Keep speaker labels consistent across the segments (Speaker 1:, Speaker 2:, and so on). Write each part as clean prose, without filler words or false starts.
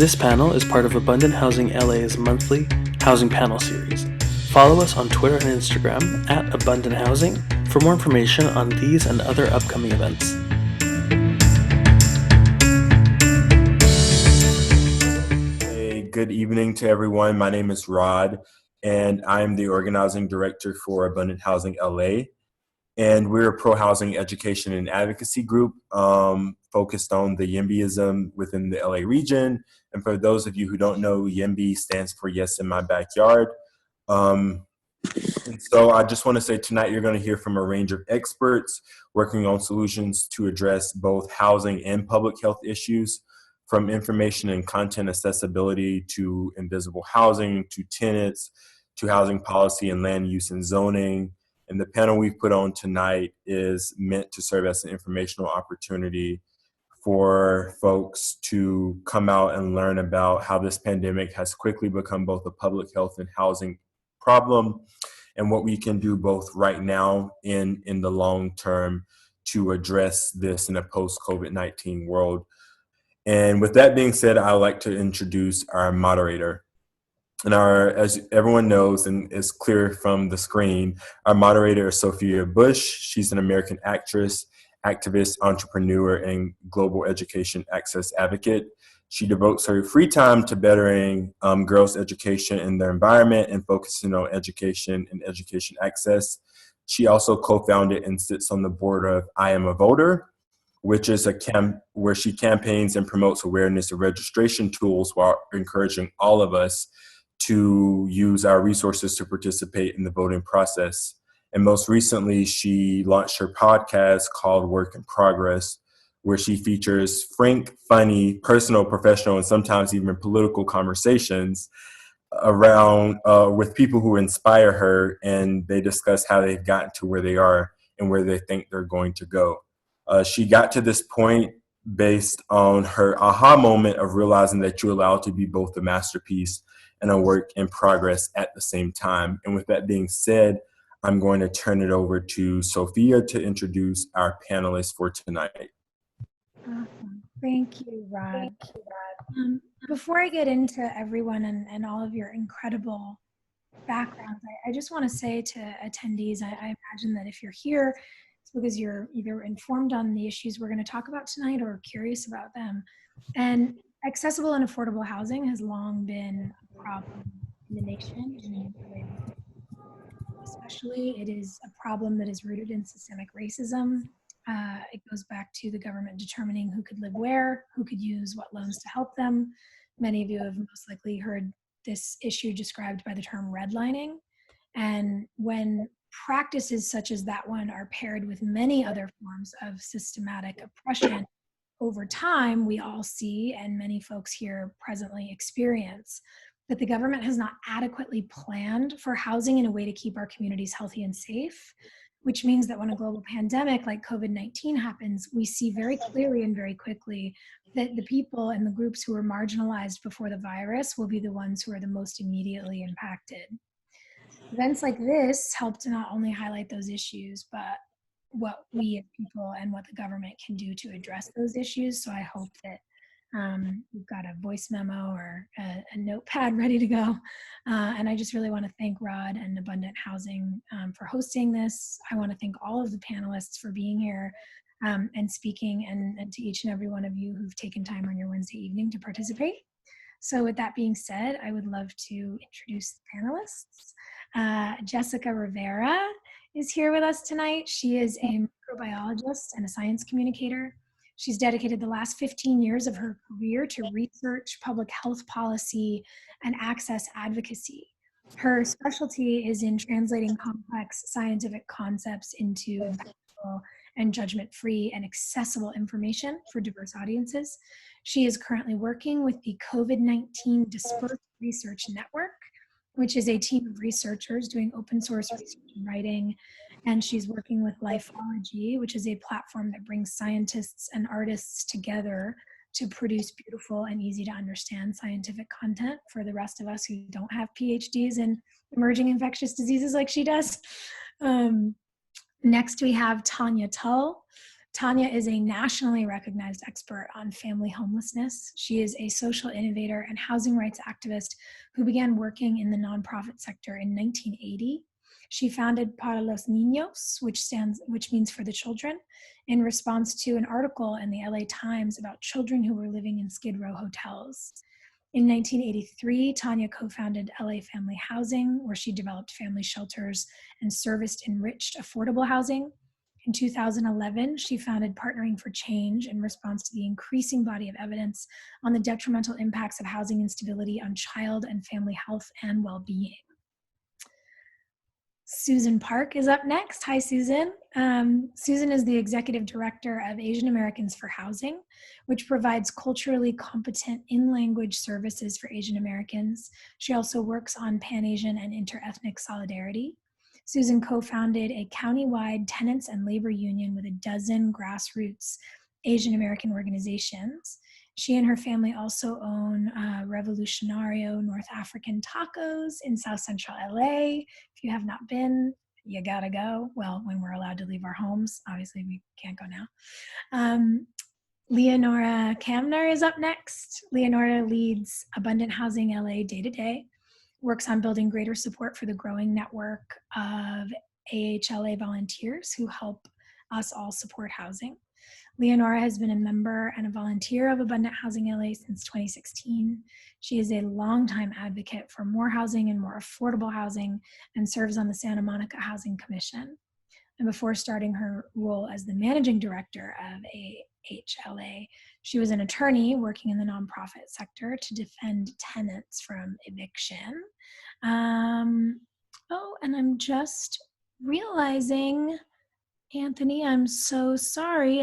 Speaker 1: This panel is part of Abundant Housing LA's monthly Housing Panel Series. Follow us on Twitter and Instagram at Abundant Housing for more information on these and other upcoming events.
Speaker 2: Hey, good evening to everyone. My name is Rod, and I'm the organizing director for Abundant Housing LA. And we're a pro-housing education and advocacy group focused on the YIMBYism within the LA region. And for those of you who don't know, YIMBY stands for Yes in My Backyard. And so I just want to say tonight you're going to hear from a range of experts working on solutions to address both housing and public health issues, from information and content accessibility to invisible housing, to tenants, to housing policy and land use and zoning. And the panel we've put on tonight is meant to serve as an informational opportunity for folks to come out and learn about how this pandemic has quickly become both a public health and housing problem, and what we can do both right now and in the long term to address this in a post-COVID-19 world. And with that being said, I'd like to introduce our moderator. And as everyone knows and is clear from the screen, our moderator is Sophia Bush. She's an American actress, activist, entrepreneur, and global education access advocate. She devotes her free time to bettering girls' education in their environment and focusing on education and education access. She also co-founded and sits on the board of I Am a Voter, which is a camp where she campaigns and promotes awareness of registration tools while encouraging all of us to use our resources to participate in the voting process. And most recently, she launched her podcast called Work in Progress, where she features frank, funny, personal, professional, and sometimes even political conversations around with people who inspire her, and they discuss how they've gotten to where they are and where they think they're going to go. She got to this point based on her aha moment of realizing that you're allowed to be both a masterpiece and a work in progress at the same time. And with that being said, I'm going to turn it over to Sophia to introduce our panelists for tonight.
Speaker 3: Awesome. Thank you, Rod. Before I get into everyone and all of your incredible backgrounds, I just want to say to attendees, I imagine that if you're here, it's because you're either informed on the issues we're going to talk about tonight or curious about them. And accessible and affordable housing has long been a problem in the nation, especially it is a problem that is rooted in systemic racism. It goes back to the government determining who could live where, who could use what loans to help them. Many of you have most likely heard this issue described by the term redlining. And when practices such as that one are paired with many other forms of systematic oppression, over time, we all see, and many folks here presently experience, that the government has not adequately planned for housing in a way to keep our communities healthy and safe, which means that when a global pandemic like COVID-19 happens, we see very clearly and very quickly that the people and the groups who were marginalized before the virus will be the ones who are the most immediately impacted. Events like this help to not only highlight those issues, but what we as people and what the government can do to address those issues. So I hope that you've got a voice memo or a notepad ready to go. And I just really want to thank Rod and Abundant Housing for hosting this. I want to thank all of the panelists for being here and speaking, and to each and every one of you who've taken time on your Wednesday evening to participate. So with that being said, I would love to introduce the panelists. Jessica Rivera is here with us tonight. She is a microbiologist and a science communicator. She's dedicated the last 15 years of her career to research, public health policy, and access advocacy. Her specialty is in translating complex scientific concepts into impactful and judgment-free and accessible information for diverse audiences. She is currently working with the COVID-19 Dispersed Research Network, which is a team of researchers doing open source research and writing. And she's working with Lifeology, which is a platform that brings scientists and artists together to produce beautiful and easy to understand scientific content for the rest of us who don't have PhDs in emerging infectious diseases like she does. Next, we have Tanya Tull. Tanya is a nationally recognized expert on family homelessness. She is a social innovator and housing rights activist who began working in the nonprofit sector in 1980. She founded Para los Niños, which means for the children, in response to an article in the LA Times about children who were living in Skid Row hotels. In 1983, Tanya co-founded LA Family Housing, where she developed family shelters and serviced enriched affordable housing. In 2011, she founded Partnering for Change in response to the increasing body of evidence on the detrimental impacts of housing instability on child and family health and well-being. Susan Park is up next. Hi, Susan. Susan is the executive director of Asian Americans for Housing, which provides culturally competent in-language services for Asian Americans. She also works on Pan-Asian and interethnic solidarity. Susan co-founded a county-wide tenants and labor union with a dozen grassroots Asian American organizations. She and her family also own Revolucionario North African Tacos in South Central LA. If you have not been, you gotta go. Well, when we're allowed to leave our homes, obviously we can't go now. Leonora Kamner is up next. Leonora leads Abundant Housing LA day to day, works on building greater support for the growing network of AHLA volunteers who help us all support housing. Leonora has been a member and a volunteer of Abundant Housing LA since 2016. She is a longtime advocate for more housing and more affordable housing and serves on the Santa Monica Housing Commission. And before starting her role as the managing director of AHLA, she was an attorney working in the nonprofit sector to defend tenants from eviction. Oh, and I'm just realizing, Anthony, I'm so sorry.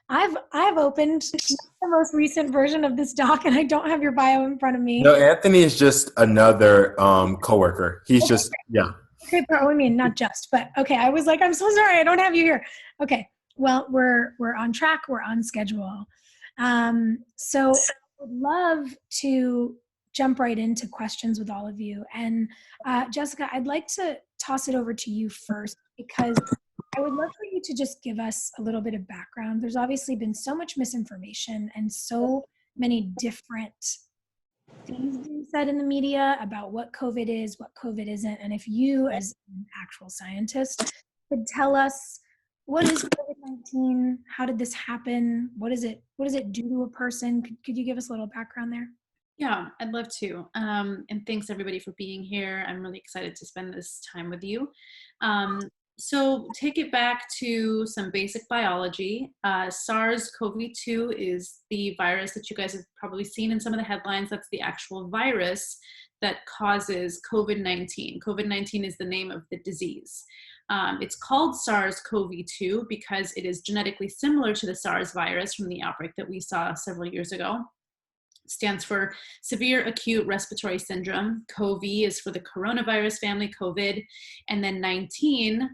Speaker 3: I've opened the most recent version of this doc and I don't have your bio in front of me.
Speaker 2: No, Anthony is just another coworker. He's just, yeah.
Speaker 3: Okay, but I mean, not just, but okay. I was like, I'm so sorry, I don't have you here. Okay, well, we're on track, we're on schedule. So I would love to jump right into questions with all of you. And Jessica, I'd like to toss it over to you first because I would love for you to just give us a little bit of background. There's obviously been so much misinformation and so many different things being said in the media about what COVID is, what COVID isn't. And if you, as an actual scientist, could tell us, what is COVID-19? How did this happen? What does it do to a person? Could you give us a little background there?
Speaker 4: Yeah, I'd love to. And thanks everybody for being here. I'm really excited to spend this time with you. So take it back to some basic biology. SARS-CoV-2 is the virus that you guys have probably seen in some of the headlines. That's the actual virus that causes COVID-19. COVID-19 is the name of the disease. It's called SARS-CoV-2 because it is genetically similar to the SARS virus from the outbreak that we saw several years ago. It stands for Severe Acute Respiratory Syndrome. CoV is for the coronavirus family, COVID, and then 19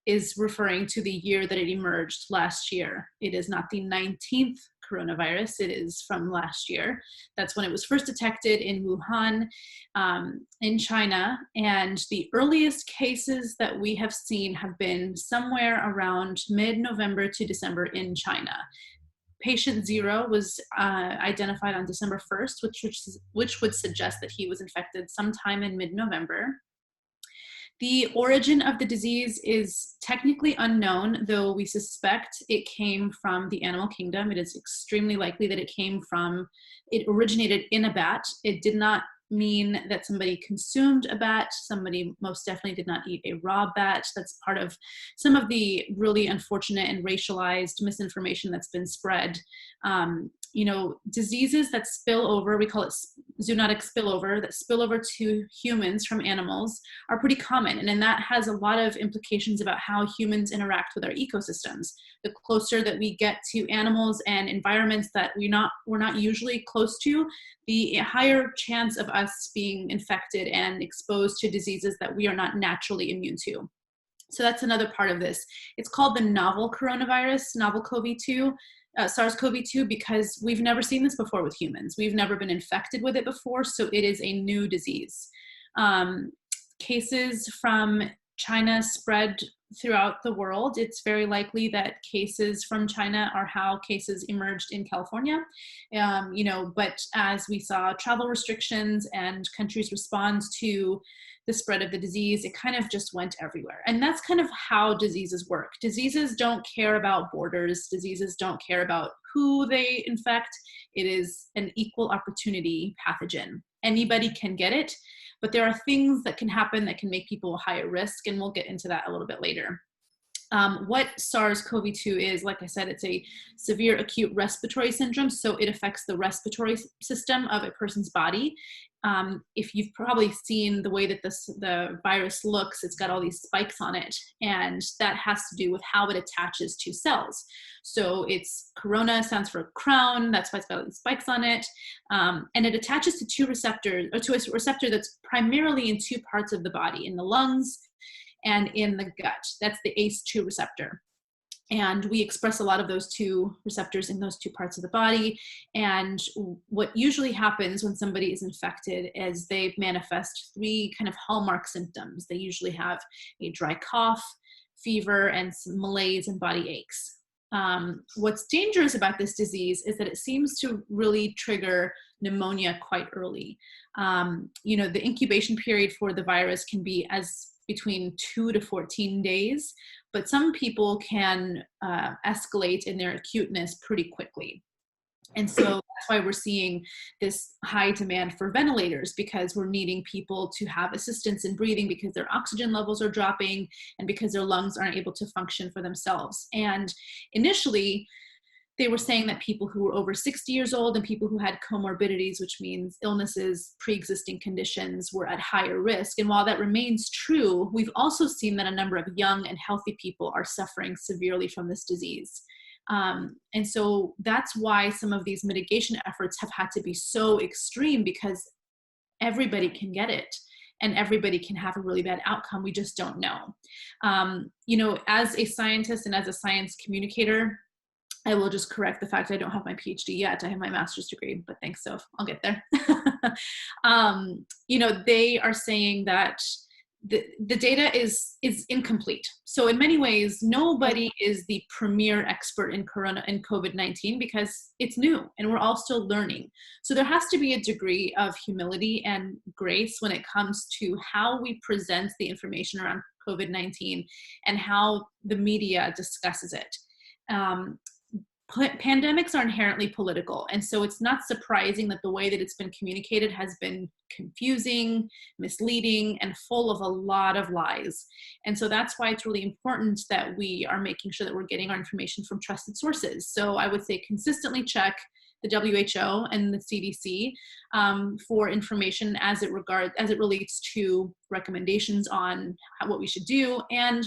Speaker 4: is referring to the year that it emerged last year. It is not the 19th coronavirus, it is from last year. That's when it was first detected in Wuhan, in China. And the earliest cases that we have seen have been somewhere around mid-November to December in China. Patient 0 was identified on December 1st, which would suggest that he was infected sometime in mid-November. The origin of the disease is technically unknown, though we suspect it came from the animal kingdom. It is extremely likely that it originated in a bat. It did not mean that somebody consumed a bat. Somebody most definitely did not eat a raw bat. That's part of some of the really unfortunate and racialized misinformation that's been spread. Diseases that spill over, we call it zoonotic spillover, that spill over to humans from animals are pretty common. And then that has a lot of implications about how humans interact with our ecosystems. The closer that we get to animals and environments that we're not usually close to, the higher chance of us being infected and exposed to diseases that we are not naturally immune to. So that's another part of this. It's called the novel coronavirus, novel COVID-2. SARS-CoV-2 because we've never seen this before with humans. We've never been infected with it before, so it is a new disease. Cases from China spread throughout the world, it's very likely that cases from China are how cases emerged in California. But as we saw travel restrictions and countries respond to the spread of the disease, it kind of just went everywhere. And that's kind of how diseases work. Diseases don't care about borders. Diseases don't care about who they infect. It is an equal opportunity pathogen. Anybody can get it, but there are things that can happen that can make people higher risk, and we'll get into that a little bit later. What SARS-CoV-2 is, like I said, it's a severe acute respiratory syndrome, so it affects the respiratory system of a person's body. If you've probably seen the way that the virus looks, it's got all these spikes on it, and that has to do with how it attaches to cells. So it's corona stands for crown, that's why it's got all these spikes on it, and it attaches to two receptors, or to a receptor that's primarily in two parts of the body, in the lungs and in the gut. That's the ACE2 receptor. And we express a lot of those two receptors in those two parts of the body. And what usually happens when somebody is infected is they manifest three kind of hallmark symptoms. They usually have a dry cough, fever, and some malaise and body aches. What's dangerous about this disease is that it seems to really trigger pneumonia quite early. The incubation period for the virus can be between 2 to 14 days, but some people can escalate in their acuteness pretty quickly. And so that's why we're seeing this high demand for ventilators, because we're needing people to have assistance in breathing because their oxygen levels are dropping and because their lungs aren't able to function for themselves. And initially, they were saying that people who were over 60 years old and people who had comorbidities, which means illnesses, pre-existing conditions, were at higher risk. And while that remains true, we've also seen that a number of young and healthy people are suffering severely from this disease. And so that's why some of these mitigation efforts have had to be so extreme, because everybody can get it and everybody can have a really bad outcome. We just don't know. As a scientist and as a science communicator, I will just correct the fact I don't have my PhD yet. I have my master's degree, but thanks, Soph. I'll get there. They are saying that the data is incomplete. So in many ways, nobody is the premier expert in corona and COVID-19 because it's new and we're all still learning. So there has to be a degree of humility and grace when it comes to how we present the information around COVID-19 and how the media discusses it. Pandemics are inherently political, and so it's not surprising that the way that it's been communicated has been confusing, misleading, and full of a lot of lies. And so that's why it's really important that we are making sure that we're getting our information from trusted sources. So I would say consistently check the WHO and the CDC for information as it relates to recommendations on what we should do. And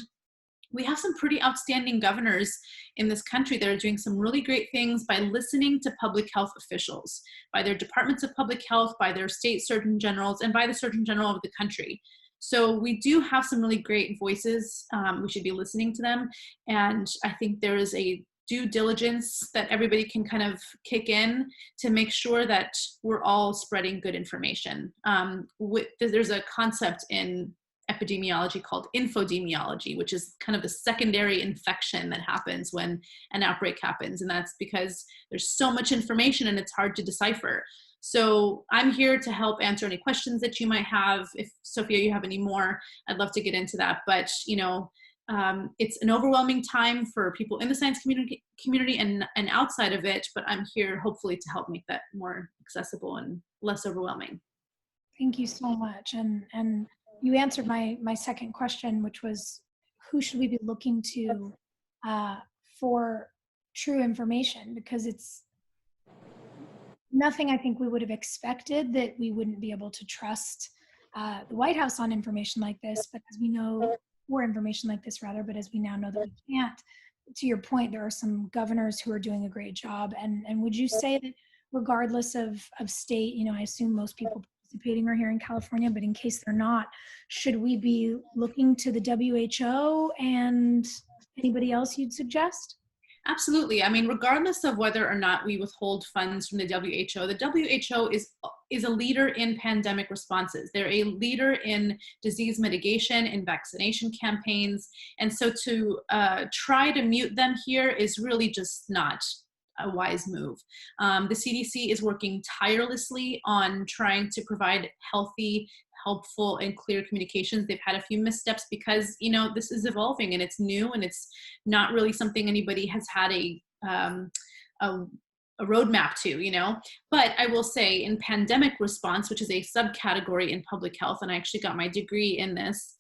Speaker 4: we have some pretty outstanding governors in this country that are doing some really great things by listening to public health officials, by their departments of public health, by their state surgeon generals, and by the surgeon general of the country. So we do have some really great voices. We should be listening to them. And I think there is a due diligence that everybody can kind of kick in to make sure that we're all spreading good information. There's a concept in epidemiology called infodemiology, which is kind of the secondary infection that happens when an outbreak happens. And that's because there's so much information and it's hard to decipher. So I'm here to help answer any questions that you might have. If Sophia, you have any more, I'd love to get into that. But it's an overwhelming time for people in the science community and outside of it, but I'm here hopefully to help make that more accessible and less overwhelming.
Speaker 3: Thank you so much. And you answered my second question, which was, who should we be looking to for true information? Because it's nothing I think we would have expected that we wouldn't be able to trust the White House on information like this, but as we know, or information like this rather, but as we now know that we can't. To your point, there are some governors who are doing a great job. And would you say that regardless of state, I assume most people participating are here in California, but in case they're not, should we be looking to the WHO and anybody else you'd suggest?
Speaker 4: Absolutely. I mean, regardless of whether or not we withhold funds from the WHO is a leader in pandemic responses. They're a leader in disease mitigation, in vaccination campaigns. And so to try to mute them here is really just not a wise move. The CDC is working tirelessly on trying to provide healthy, helpful, and clear communications. They've had a few missteps because, you know, this is evolving and it's new and it's not really something anybody has had a roadmap to, you know. But I will say in pandemic response, which is a subcategory in public health, and I actually got my degree in this,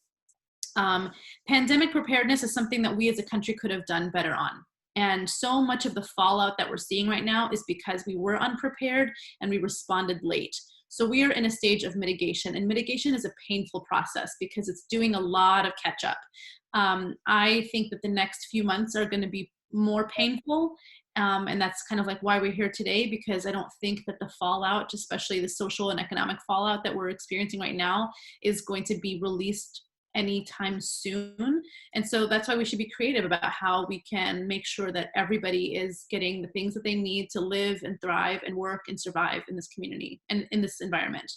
Speaker 4: pandemic preparedness is something that we as a country could have done better on. And so much of the fallout that we're seeing right now is because we were unprepared and we responded late. So we are in a stage of mitigation, and mitigation is a painful process because it's doing a lot of catch up. I think that the next few months are going to be more painful. And that's kind of like why we're here today, because I don't think that the fallout, especially the social and economic fallout that we're experiencing right now, is going to be released anytime soon. And so that's why we should be creative about how we can make sure that everybody is getting the things that they need to live and thrive and work and survive in this community and in this environment.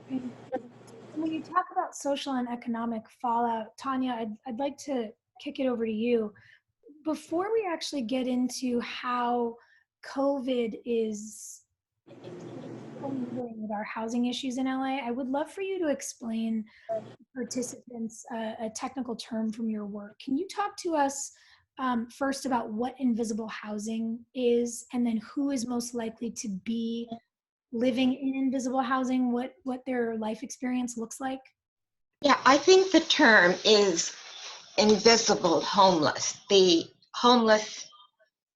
Speaker 3: When you talk about social and economic fallout, Tanya, I'd like to kick it over to you. Before we actually get into how COVID is dealing with our housing issues in LA, I would love for you to explain to participants a technical term from your work. Can you talk to us first about what invisible housing is, and then who is most likely to be living in invisible housing, what their life experience looks like?
Speaker 5: Yeah, I think the term is invisible homeless, the homeless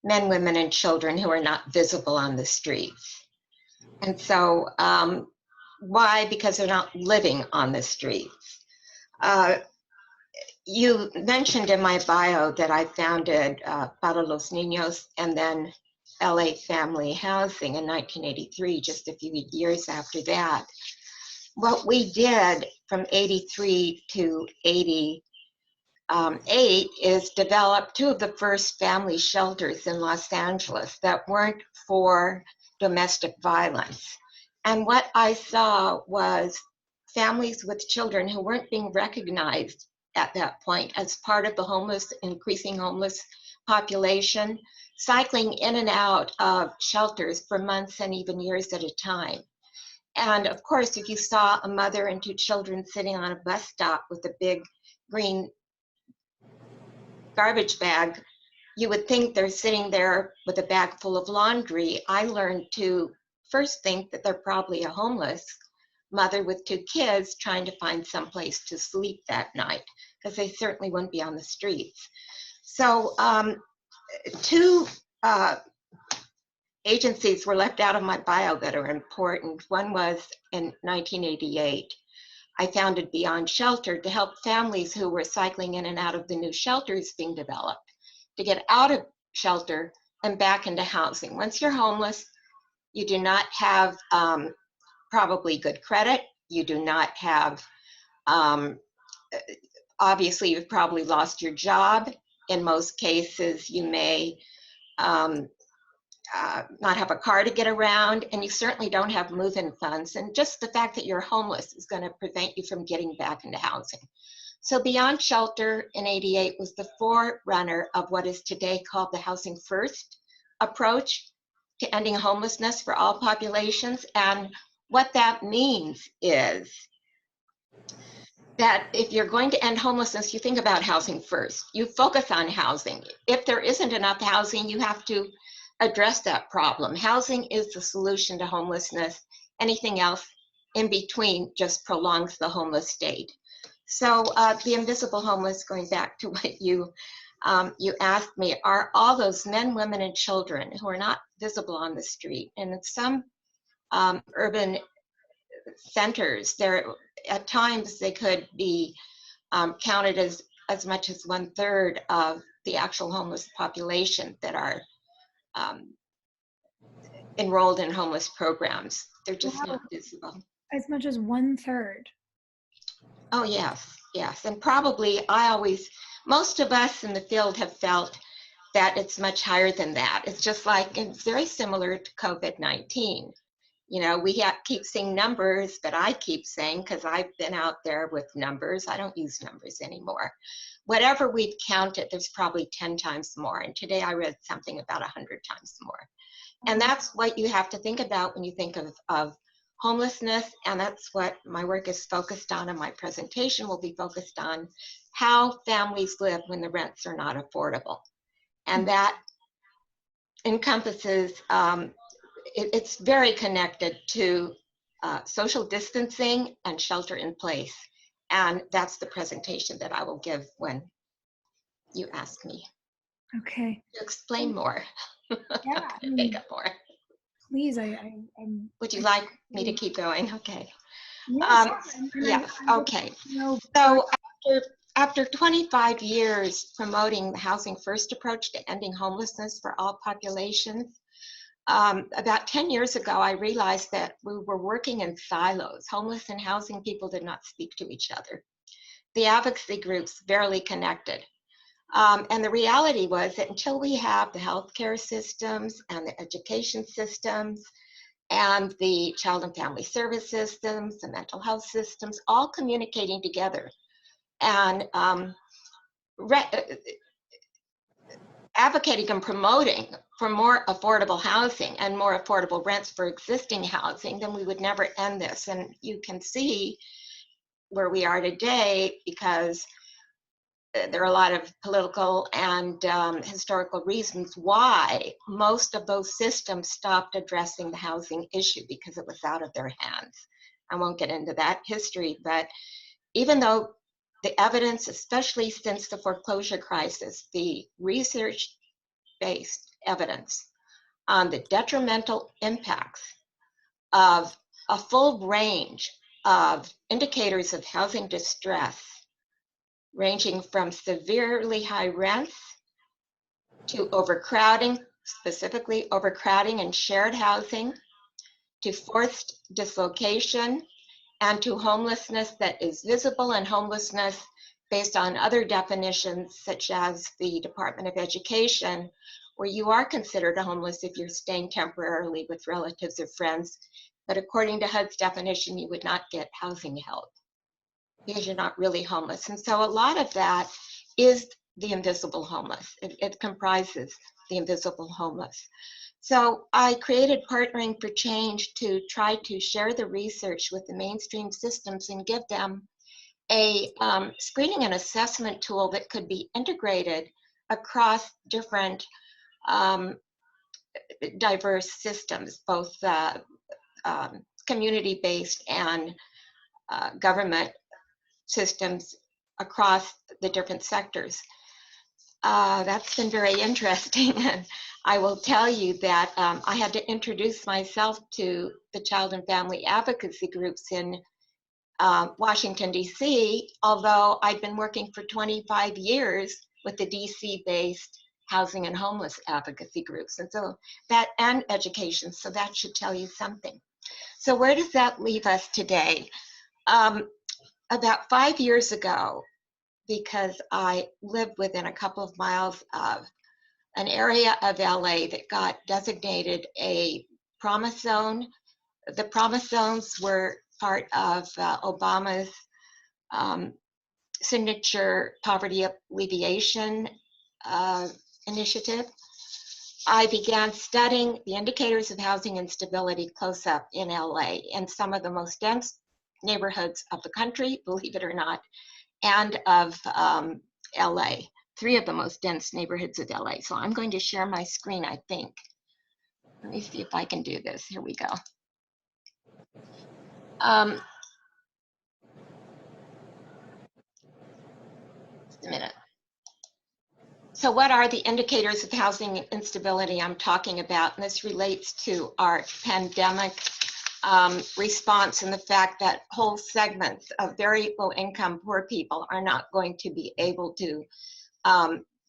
Speaker 5: men, women, and children who are not visible on the streets. And so why? Because they're not living on the streets. You mentioned in my bio that I founded Para los Niños and then LA Family Housing in 1983, just a few years after that. What we did from 83 to 88 is develop two of the first family shelters in Los Angeles that weren't for domestic violence. And what I saw was families with children who weren't being recognized at that point as part of the increasing homeless population, cycling in and out of shelters for months and even years at a time. And of course, if you saw a mother and two children sitting on a bus stop with a big green garbage bag, you would think they're sitting there with a bag full of laundry. I learned to first think that they're probably a homeless mother with two kids trying to find someplace to sleep that night, because they certainly wouldn't be on the streets. So two agencies were left out of my bio that are important. One was in 1988. I founded Beyond Shelter to help families who were cycling in and out of the new shelters being developed to get out of shelter and back into housing. Once you're homeless, you do not have probably good credit. You do not have, obviously you've probably lost your job. In most cases, you may not have a car to get around, and you certainly don't have move-in funds. And just the fact that you're homeless is going to prevent you from getting back into housing. So Beyond Shelter in '88 was the forerunner of what is today called the Housing First approach to ending homelessness for all populations. And what that means is that if you're going to end homelessness, you think about housing first. You focus on housing. If there isn't enough housing, you have to address that problem. Housing is the solution to homelessness. Anything else in between just prolongs the homeless state. So the invisible homeless, going back to what you asked me, are all those men, women, and children who are not visible on the street. And in some urban centers, at times they could be counted as much as 1/3 of the actual homeless population that are enrolled in homeless programs. They're just not visible.
Speaker 3: As much as 1/3.
Speaker 5: Oh, yes, yes. And probably most of us in the field have felt that it's much higher than that. It's just like, it's very similar to COVID-19. You know, we keep seeing numbers, but I keep saying, because I've been out there with numbers, I don't use numbers anymore. Whatever we've counted, there's probably 10 times more. And today I read something about 100 times more. And that's what you have to think about when you think of homelessness. And that's what my work is focused on, and my presentation will be focused on how families live when the rents are not affordable. And that encompasses, it's very connected to social distancing and shelter in place. And that's the presentation that I will give when you ask me
Speaker 3: Okay.
Speaker 5: to explain more.
Speaker 3: Yeah.
Speaker 5: Make up more.
Speaker 3: Please, I'm.
Speaker 5: Would you like me to keep going? Okay.
Speaker 3: Yes.
Speaker 5: Yes. Okay. So after 25 years promoting the Housing First approach to ending homelessness for all populations, about 10 years ago, I realized that we were working in silos. Homeless and housing people did not speak to each other. The advocacy groups barely connected. And the reality was that until we have the healthcare systems and the education systems and the child and family service systems, the mental health systems, all communicating together and advocating and promoting for more affordable housing and more affordable rents for existing housing, then we would never end this. And you can see where we are today, because there are a lot of political and historical reasons why most of those systems stopped addressing the housing issue, because it was out of their hands. I won't get into that history, but even though the evidence, especially since the foreclosure crisis, the research-based evidence on the detrimental impacts of a full range of indicators of housing distress, ranging from severely high rents to overcrowding, specifically overcrowding in shared housing, to forced dislocation, and to homelessness that is visible, and homelessness based on other definitions, such as the Department of Education, where you are considered homeless if you're staying temporarily with relatives or friends. But according to HUD's definition, you would not get housing help because you're not really homeless. And so a lot of that is the invisible homeless. It comprises the invisible homeless. So I created Partnering for Change to try to share the research with the mainstream systems and give them a screening and assessment tool that could be integrated across different diverse systems, both community-based and government systems across the different sectors. That's been very interesting. And I will tell you that I had to introduce myself to the child and family advocacy groups in Washington, D.C., although I've been working for 25 years with the D.C.-based housing and homeless advocacy groups, and so that, and education, so that should tell you something. So where does that leave us today? About 5 years ago, because I live within a couple of miles of an area of LA that got designated a promise zone. The promise zones were part of Obama's signature poverty alleviation initiative. I began studying the indicators of housing instability close up in LA, in some of the most dense neighborhoods of the country, believe it or not, and of LA, 3 of the most dense neighborhoods of LA. So I'm going to share my screen, I think. Let me see if I can do this. Here we go. Just a minute. So what are the indicators of housing instability I'm talking about? And this relates to our pandemic response, and the fact that whole segments of very low income poor people are not going to be able to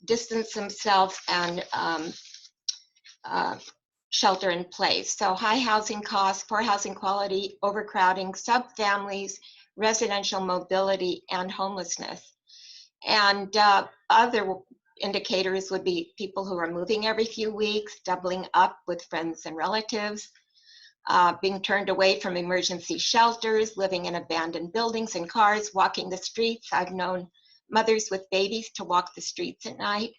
Speaker 5: distance themselves and shelter in place. So high housing costs, poor housing quality, overcrowding, subfamilies, residential mobility, and homelessness. And other indicators would be people who are moving every few weeks, doubling up with friends and relatives, being turned away from emergency shelters, living in abandoned buildings and cars, walking the streets. I've known mothers with babies to walk the streets at night.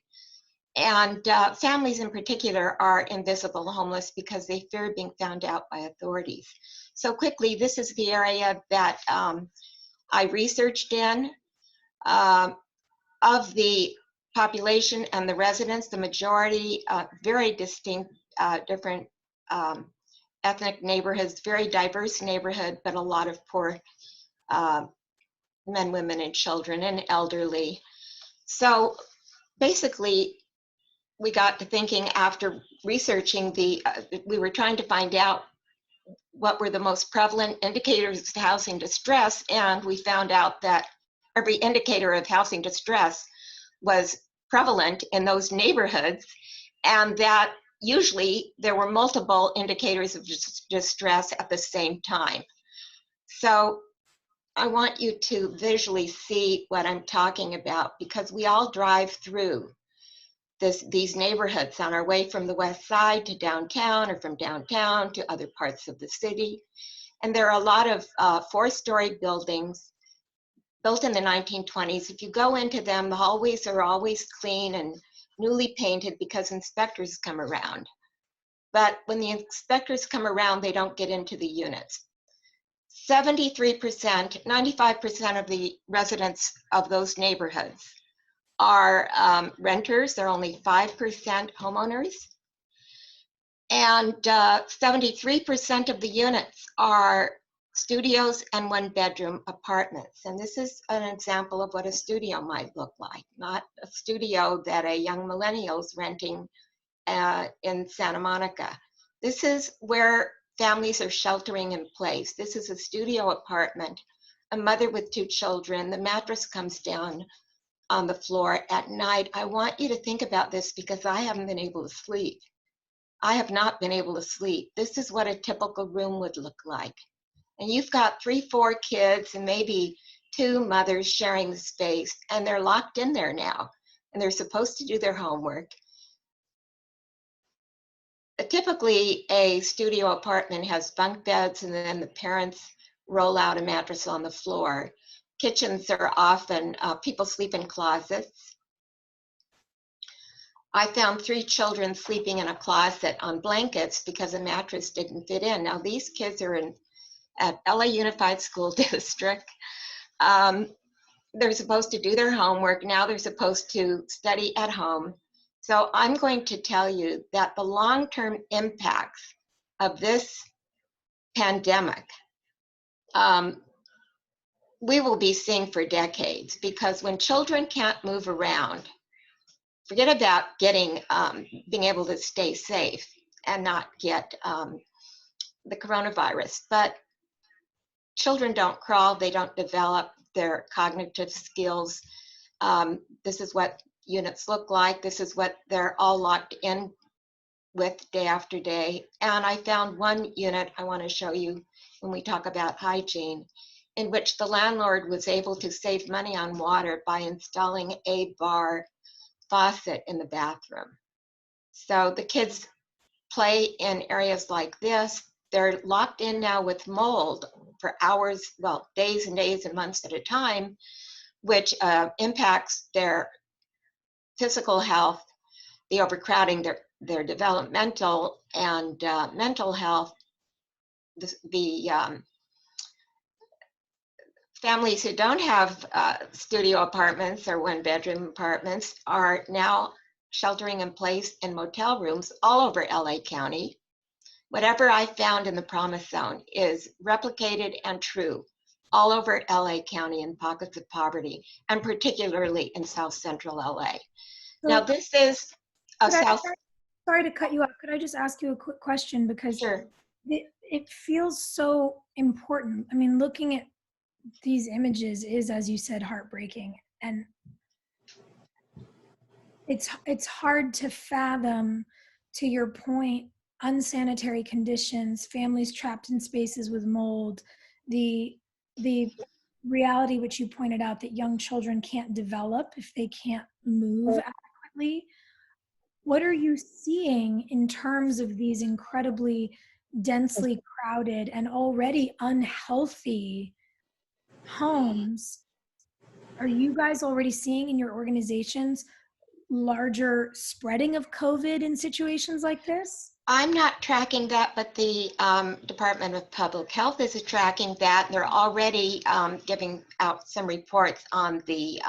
Speaker 5: And families in particular are invisible homeless because they fear being found out by authorities. So quickly, this is the area that I researched in. Of the population and the residents, the majority, very distinct, different ethnic neighborhoods, very diverse neighborhood, but a lot of poor men, women, and children, and elderly. So basically, we got to thinking after researching we were trying to find out what were the most prevalent indicators of housing distress, and we found out that every indicator of housing distress was prevalent in those neighborhoods, and that usually there were multiple indicators of distress at the same time. So I want you to visually see what I'm talking about, because we all drive through these neighborhoods on our way from the west side to downtown, or from downtown to other parts of the city. And there are a lot of 4-story buildings built in the 1920s. If you go into them, the hallways are always clean and newly painted because inspectors come around. But when the inspectors come around, they don't get into the units. 73%, 95% of the residents of those neighborhoods are renters. They're only 5% homeowners. And 73% of the units are studios and 1-bedroom apartments. And this is an example of what a studio might look like, not a studio that a young millennial is renting in Santa Monica. This is where families are sheltering in place. This is a studio apartment, a mother with 2 children. The mattress comes down on the floor at night. I want you to think about this because I haven't been able to sleep. I have not been able to sleep. This is what a typical room would look like. And you've got 3, 4 kids and maybe 2 mothers sharing the space, and they're locked in there now, and they're supposed to do their homework. Typically, a studio apartment has bunk beds, and then the parents roll out a mattress on the floor. Kitchens are often, people sleep in closets. I found 3 children sleeping in a closet on blankets because a mattress didn't fit in. Now, these kids are at LA Unified School District. They're supposed to do their homework. Now they're supposed to study at home. So I'm going to tell you that the long-term impacts of this pandemic, we will be seeing for decades, because when children can't move around, forget about being able to stay safe and not get the coronavirus, but children don't crawl, they don't develop their cognitive skills. This is what units look like. This is what they're all locked in with day after day. And I found one unit I want to show you when we talk about hygiene, in which the landlord was able to save money on water by installing a bar faucet in the bathroom. So the kids play in areas like this. They're locked in now with mold for hours, well, days and days and months at a time, which impacts their physical health, the overcrowding, their developmental and mental health. The families who don't have studio apartments or 1-bedroom apartments are now sheltering in place in motel rooms all over LA County. Whatever I found in the Promise Zone is replicated and true all over LA County in pockets of poverty, and particularly in South Central LA.
Speaker 3: So,
Speaker 5: now this is a
Speaker 3: Sorry to cut you off. Could I just ask you a quick question? Because
Speaker 5: Sure.
Speaker 3: it feels so important. I mean, looking at these images is, as you said, heartbreaking. And it's hard to fathom, to your point, unsanitary conditions, families trapped in spaces with mold, the reality which you pointed out that young children can't develop if they can't move adequately. currently. What are you seeing in terms of these incredibly densely crowded and already unhealthy homes? Are you guys already seeing in your organizations larger spreading of COVID in situations like this?
Speaker 5: I'm not tracking that, but the Department of Public Health is tracking that. They're already giving out some reports on the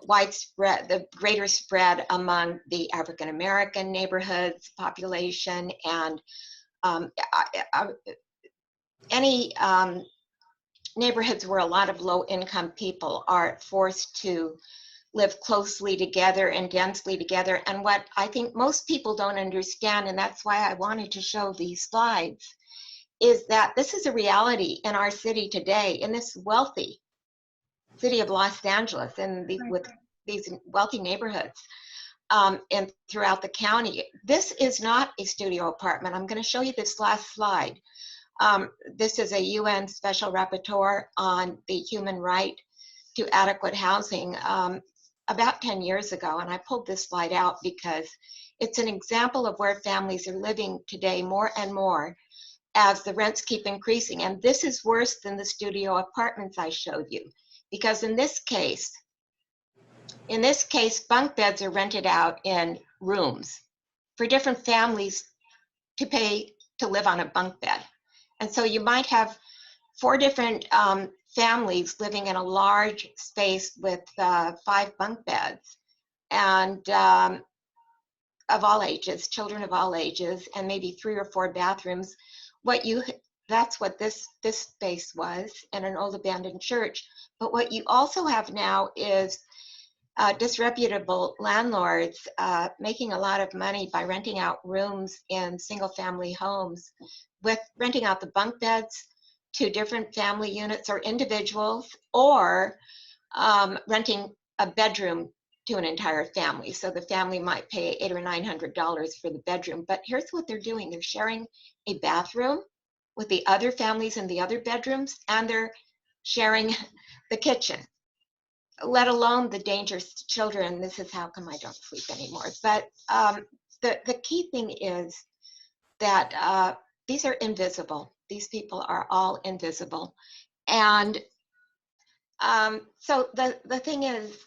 Speaker 5: widespread, the greater spread among the African American neighborhoods population, and any neighborhoods where a lot of low-income people are forced to live closely together and densely together. And what I think most people don't understand, and that's why I wanted to show these slides, is that this is a reality in our city today, in this wealthy city of Los Angeles, and with these wealthy neighborhoods and throughout the county. This is not a studio apartment. I'm going to show you this last slide. This is a UN Special Rapporteur on the human right to adequate housing about 10 years ago, and I pulled this slide out because it's an example of where families are living today more and more as the rents keep increasing. And this is worse than the studio apartments I showed you, because in this case, bunk beds are rented out in rooms for different families to pay to live on a bunk bed. And so you might have 4 different families living in a large space with 5 bunk beds, and of all ages, children of all ages, and maybe 3 or 4 bathrooms. That's what this space was in an old abandoned church. But what you also have now is disreputable landlords making a lot of money by renting out rooms in single-family homes, with renting out the bunk beds to different family units or individuals, or renting a bedroom to an entire family. So the family might pay $800 or $900 for the bedroom, but here's what they're doing. They're sharing a bathroom with the other families in the other bedrooms, and they're sharing the kitchen, let alone the dangerous children. This is how come I don't sleep anymore. But the key thing is that these are invisible. These people are all invisible. And so the thing is,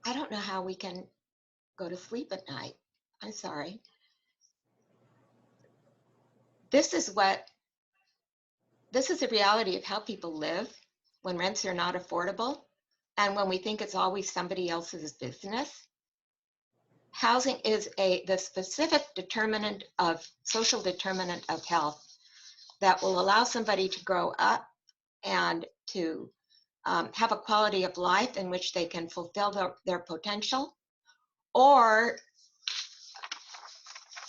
Speaker 5: I don't know how we can go to sleep at night. I'm sorry. This is a reality of how people live when rents are not affordable, and when we think it's always somebody else's business. Housing is the specific social determinant of health that will allow somebody to grow up and to have a quality of life in which they can fulfill their potential, or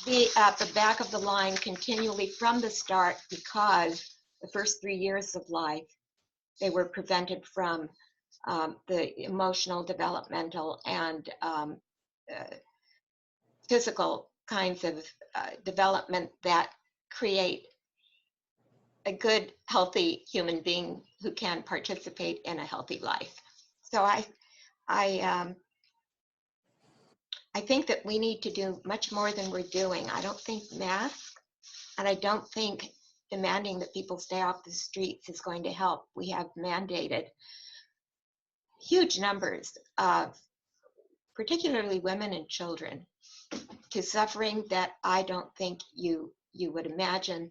Speaker 5: be at the back of the line continually from the start, because the first 3 years of life they were prevented from the emotional, developmental, and physical kinds of development that create a good, healthy human being who can participate in a healthy life. So I think that we need to do much more than we're doing. I don't think masks, and I don't think demanding that people stay off the streets is going to help. We have mandated huge numbers of particularly women and children to suffering that I don't think you would imagine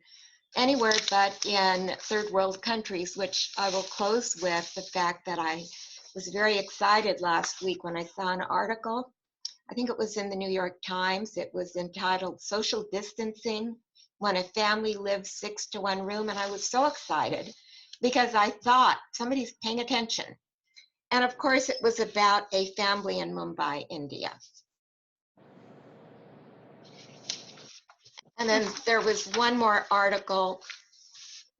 Speaker 5: anywhere but in third world countries, which I will close with the fact that I was very excited last week when I saw an article. I think it was in the New York Times. It was entitled "Social Distancing When a Family Lives 6 to 1 Room." And I was so excited because I thought somebody's paying attention. And of course, it was about a family in Mumbai, India. And then there was one more article,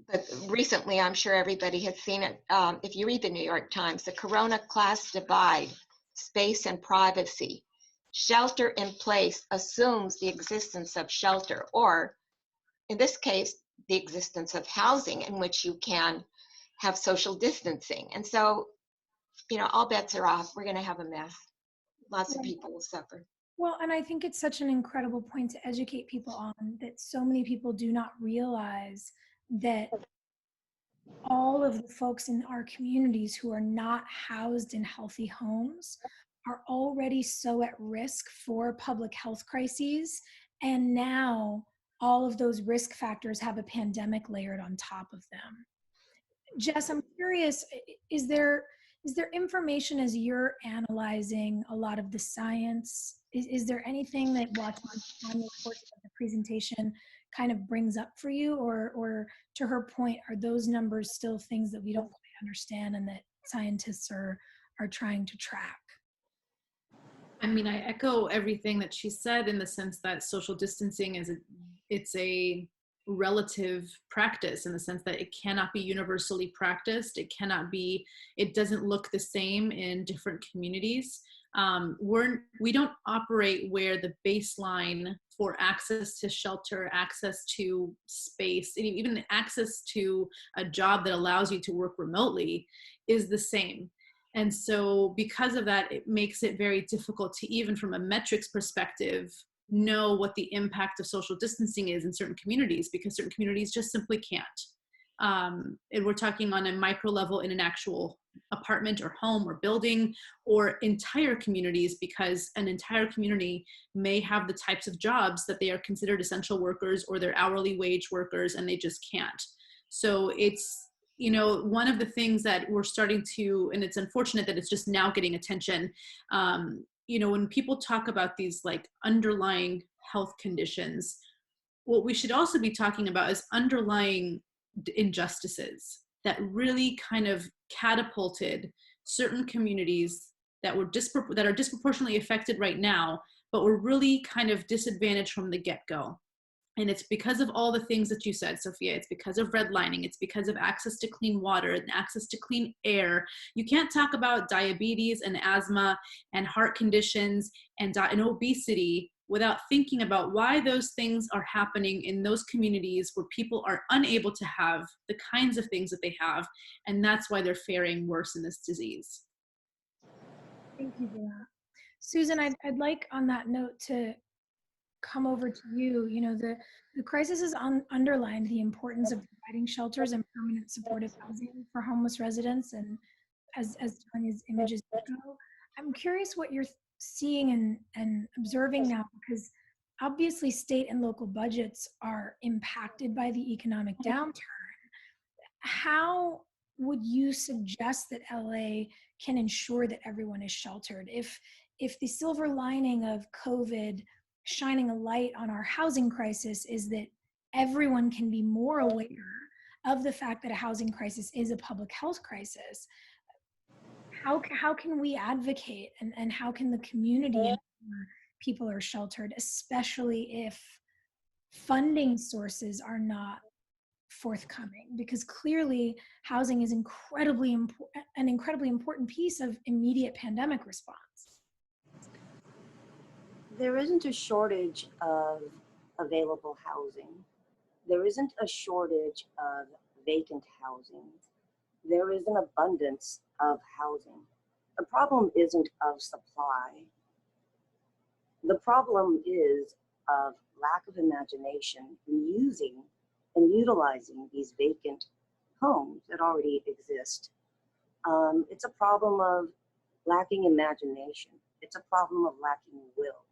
Speaker 5: but recently, I'm sure everybody has seen it. If you read the New York Times, "The Corona Class Divide, Space and Privacy. Shelter in Place Assumes the Existence of Shelter," or in this case, the existence of housing in which you can have social distancing. And so, all bets are off. We're going to have a mess. lots of people will suffer.
Speaker 3: Well, and I think it's such an incredible point to educate people on, that so many people do not realize that all of the folks in our communities who are not housed in healthy homes are already so at risk for public health crises. And now all of those risk factors have a pandemic layered on top of them. Jess, I'm curious, is there information as you're analyzing a lot of the science? Is there anything that watching on the course of the presentation kind of brings up for you, or to her point, are those numbers still things that we don't quite understand and that scientists are trying to track?
Speaker 4: I mean, I echo everything that she said in the sense that social distancing it's a relative practice, in the sense that it cannot be universally practiced. It doesn't look the same in different communities. We don't operate where the baseline for access to shelter, access to space, and even access to a job that allows you to work remotely is the same. And so because of that, it makes it very difficult to, even from a metrics perspective, know what the impact of social distancing is in certain communities, because certain communities just simply can't. And we're talking on a micro level in an actual apartment or home or building, or entire communities, because an entire community may have the types of jobs that they are considered essential workers or they're hourly wage workers, and they just can't. So it's, you know, one of the things that we're starting to, and it's unfortunate that it's just now getting attention, you know, when people talk about these like underlying health conditions, what we should also be talking about is underlying injustices that really kind of catapulted certain communities that are disproportionately affected right now, but were really kind of disadvantaged from the get-go. And it's because of all the things that you said, Sophia. It's because of redlining. It's because of access to clean water and access to clean air. You can't talk about diabetes and asthma and heart conditions and obesity without thinking about why those things are happening in those communities where people are unable to have the kinds of things that they have. And that's why they're faring worse in this disease.
Speaker 3: Thank you for that. Susan, I'd like on that note to come over to you. You know, the crisis has underlined the importance of providing shelters and permanent supportive housing for homeless residents. And as Tanya's images go, I'm curious what you're seeing and observing now, because obviously state and local budgets are impacted by the economic downturn. How would you suggest that LA can ensure that everyone is sheltered? If the silver lining of COVID shining a light on our housing crisis is that everyone can be more aware of the fact that a housing crisis is a public health crisis, how can we advocate, and how can the community ensure people are sheltered, especially if funding sources are not forthcoming? Because clearly housing is an incredibly important piece of immediate pandemic response.
Speaker 6: There isn't a shortage of available housing. There isn't a shortage of vacant housing. There is an abundance of housing. The problem isn't of supply. The problem is of lack of imagination in using and utilizing these vacant homes that already exist. It's a problem of lacking imagination. It's a problem of lacking will.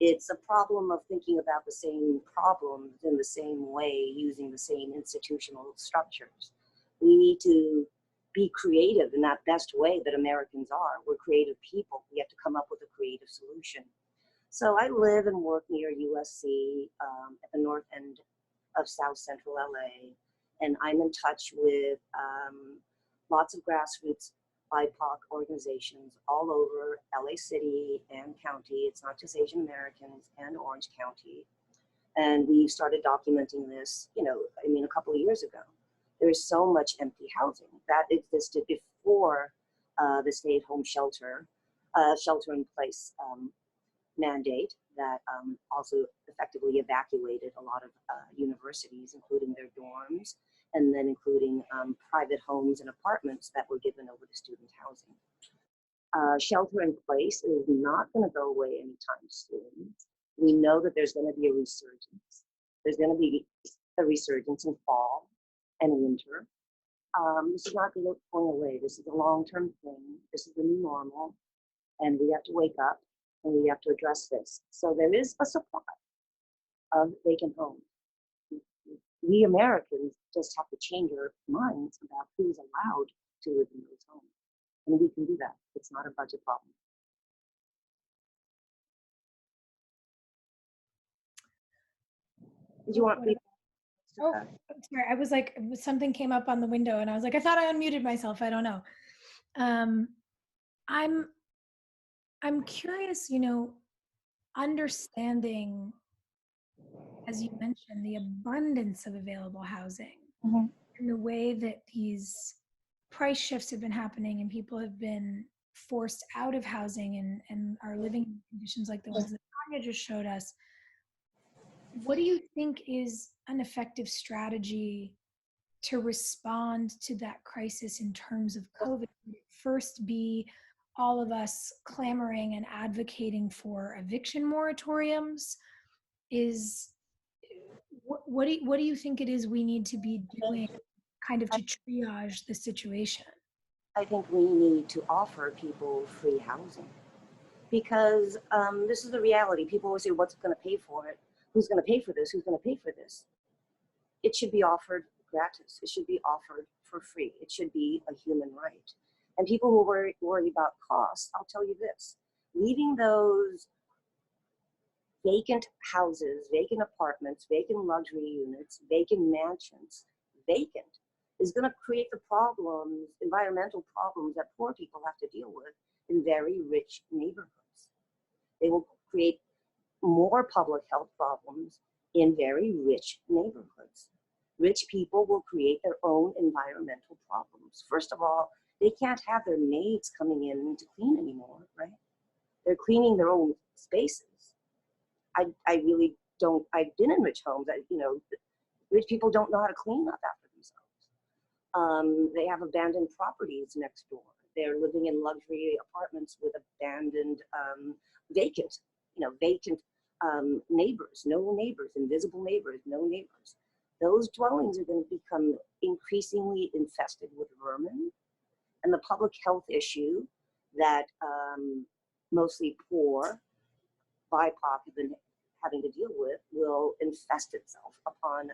Speaker 6: It's a problem of thinking about the same problems in the same way, using the same institutional structures. We need to be creative in that best way that Americans are. We're creative people. We have to come up with a creative solution. So I live and work near USC at the north end of South Central LA, and I'm in touch with lots of grassroots BIPOC organizations all over LA City and county. It's not just Asian Americans, and Orange County. And we started documenting this, a couple of years ago. There's so much empty housing that existed before the stay-at-home shelter in place mandate that also effectively evacuated a lot of universities, including their dorms, and then including private homes and apartments that were given over to student housing. Shelter in place is not going to go away anytime soon. We know that there's going to be a resurgence. There's going to be a resurgence in fall and winter. This is not going away. This is a long-term thing. This is the new normal, and we have to wake up and we have to address this. So there is a supply of vacant homes. We Americans just have to change our minds about who's allowed to live in those homes. And we can do that. It's not a budget problem. Did you want me to?
Speaker 3: Oh, I'm sorry. I was like, something came up on the window and I was like, I thought I unmuted myself. I don't know. I'm curious, understanding, as you mentioned, the abundance of available housing and the way that these price shifts have been happening and people have been forced out of housing and are living in conditions like the ones that Tanya just showed us. What do you think is an effective strategy to respond to that crisis in terms of COVID? Would it first be all of us clamoring and advocating for eviction moratoriums? What do you think it is we need to be doing kind of to triage the situation?
Speaker 6: I think we need to offer people free housing because this is the reality. People always say, what's going to pay for it? Who's going to pay for this? Who's going to pay for this? It should be offered gratis. It should be offered for free. It should be a human right. And people who worry about costs, I'll tell you this, leaving those vacant houses, vacant apartments, vacant luxury units, vacant mansions, vacant is going to create the problems, environmental problems that poor people have to deal with in very rich neighborhoods. They will create more public health problems in very rich neighborhoods. Rich people will create their own environmental problems. First of all, they can't have their maids coming in to clean anymore, right? They're cleaning their own spaces. I really don't, I've been in rich homes, rich people don't know how to clean up after themselves. They have abandoned properties next door. They're living in luxury apartments with abandoned, vacant neighbors, no neighbors, invisible neighbors, no neighbors. Those dwellings are going to become increasingly infested with vermin, and the public health issue that mostly poor BIPOC have been having to deal with will infest itself upon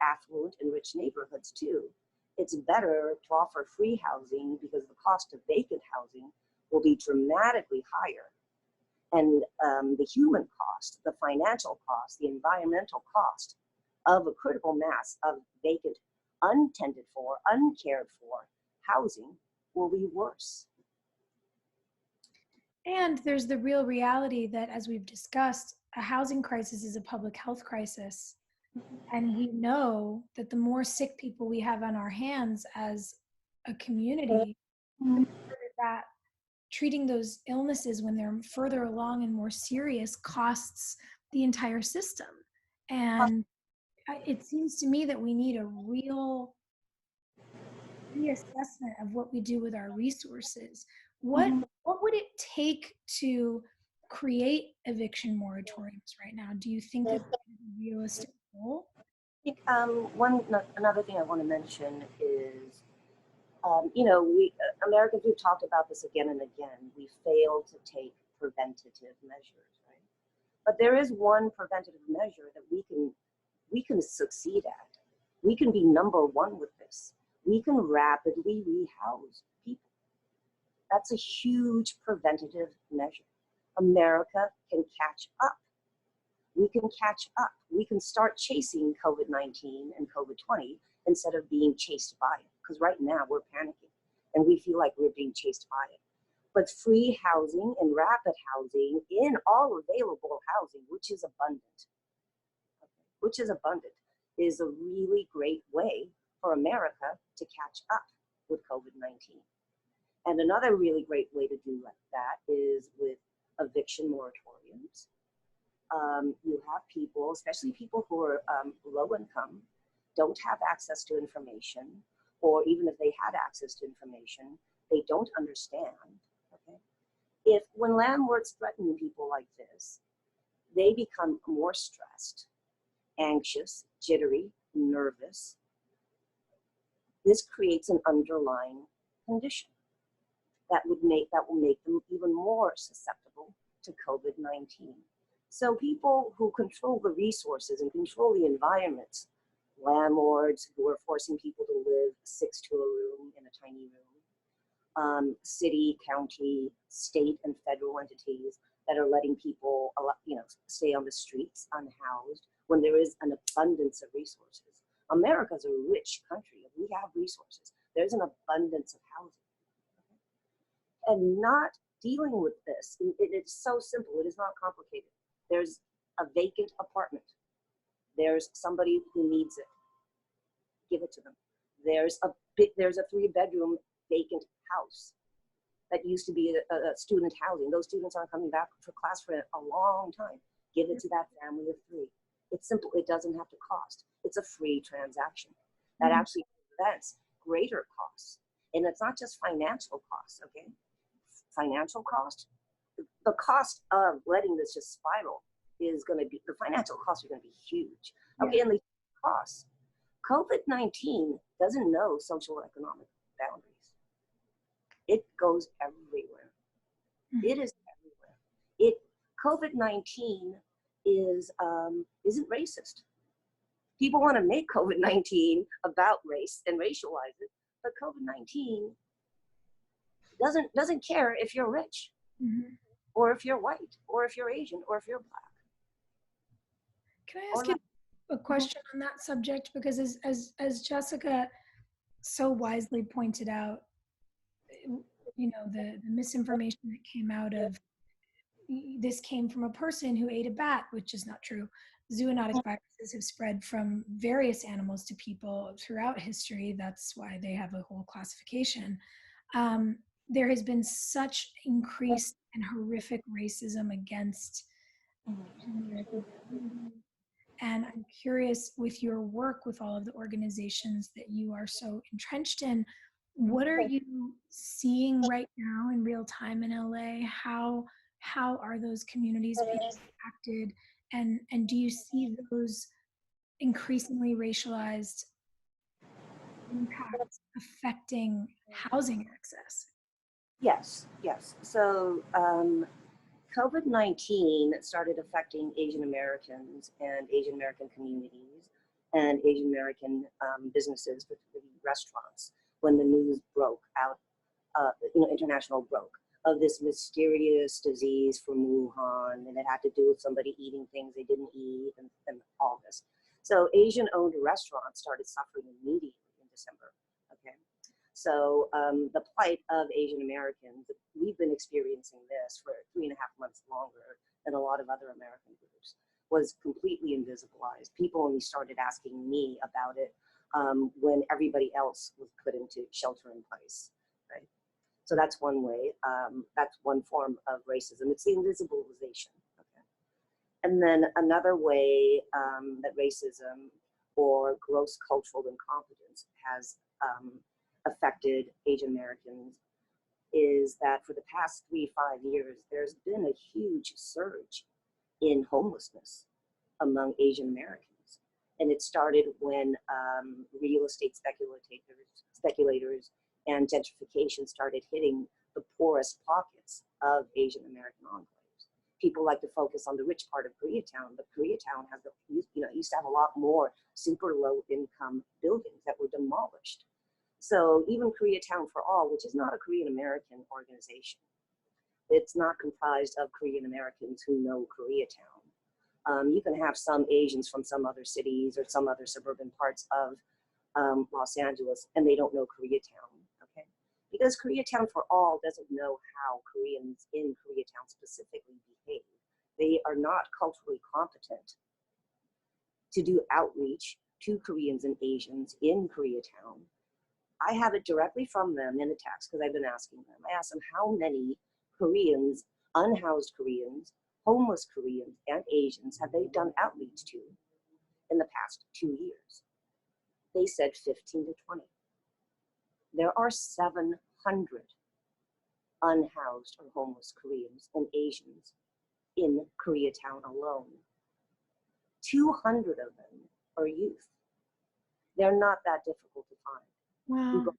Speaker 6: affluent and rich neighborhoods too. It's better to offer free housing because the cost of vacant housing will be dramatically higher. And the human cost, the financial cost, the environmental cost of a critical mass of vacant, untended for, uncared for housing will be worse.
Speaker 3: And there's the real reality that, as we've discussed, a housing crisis is a public health crisis. And we know that the more sick people we have on our hands as a community, the more that treating those illnesses when they're further along and more serious costs the entire system. And it seems to me that we need a real reassessment of what we do with our resources. What would it take to create eviction moratoriums right now? Do you think that that's a realistic goal?
Speaker 6: I think another thing I want to mention is, we Americans, we've talked about this again and again. We fail to take preventative measures, right? But there is one preventative measure that we can succeed at. We can be number one with this. We can rapidly rehouse people. That's a huge preventative measure. America can catch up. We can catch up. We can start chasing COVID-19 and COVID-20 instead of being chased by it. Because right now we're panicking and we feel like we're being chased by it. But free housing and rapid housing in all available housing, which is abundant, is a really great way for America to catch up with COVID-19. And another really great way to do that is with eviction moratoriums. You have people, especially people who are low income, don't have access to information, or even if they had access to information, they don't understand. Okay? When landlords threaten people like this, they become more stressed, anxious, jittery, nervous. This creates an underlying condition that will make them even more susceptible to COVID-19. So people who control the resources and control the environments, landlords who are forcing people to live 6 to a room in a tiny room, city, county, state, and federal entities that are letting people, stay on the streets unhoused when there is an abundance of resources. America's a rich country. We have resources. There's an abundance of housing. And not dealing with this, it's so simple. It is not complicated. There's a vacant apartment. There's somebody who needs it. Give it to them. There's a 3-bedroom vacant house that used to be a student housing. Those students aren't coming back for class for a long time. Give it to that family of 3. It's simple. It doesn't have to cost. It's a free transaction that actually prevents greater costs. And it's not just financial costs, okay? Financial cost, the cost of letting this just spiral is going to be, the financial costs are going to be huge. Okay, and the costs. COVID-19 doesn't know social or economic boundaries. It goes everywhere. It is everywhere. COVID-19 isn't racist. People want to make COVID-19 about race and racialize it, but COVID-19 doesn't care if you're rich, or if you're white, or if you're Asian, or if you're Black.
Speaker 3: Can I ask you a question on that subject? Because as Jessica so wisely pointed out, the misinformation that came out of this came from a person who ate a bat, which is not true. Zoonotic viruses have spread from various animals to people throughout history. That's why they have a whole classification. There has been such increased and horrific racism against American communities. And I'm curious, with your work with all of the organizations that you are so entrenched in, what are you seeing right now in real time in LA? How are those communities being impacted? And do you see those increasingly racialized impacts affecting housing access?
Speaker 6: Yes. So COVID-19 started affecting Asian Americans and Asian American communities and Asian American businesses, particularly restaurants, when the news broke out, international broke, of this mysterious disease from Wuhan, and it had to do with somebody eating things they didn't eat and all this. So Asian-owned restaurants started suffering immediately in December, okay? So the plight of Asian Americans, we've been experiencing this for 3.5 months longer than a lot of other American groups, was completely invisibilized. People only started asking me about it when everybody else was put into shelter in place, right? So that's one way, that's one form of racism. It's the invisibilization, okay? And then another way that racism or gross cultural incompetence has affected Asian Americans is that for the past 3-5 years, there's been a huge surge in homelessness among Asian Americans. And it started when real estate speculators and gentrification started hitting the poorest pockets of Asian American enclaves. People like to focus on the rich part of Koreatown, but Koreatown has used to have a lot more super low income buildings that were demolished. So even Koreatown for All, which is not a Korean American organization, it's not comprised of Korean Americans who know Koreatown. You can have some Asians from some other cities or some other suburban parts of Los Angeles, and they don't know Koreatown, okay? Because Koreatown for All doesn't know how Koreans in Koreatown specifically behave. They are not culturally competent to do outreach to Koreans and Asians in Koreatown. I have it directly from them in a text because I've been asking them. I asked them how many Koreans, unhoused Koreans, homeless Koreans, and Asians have they done outreach to in the past 2 years? They said 15 to 20. There are 700 unhoused or homeless Koreans and Asians in Koreatown alone. 200 of them are youth. They're not that difficult to find. You
Speaker 3: Wow.
Speaker 6: go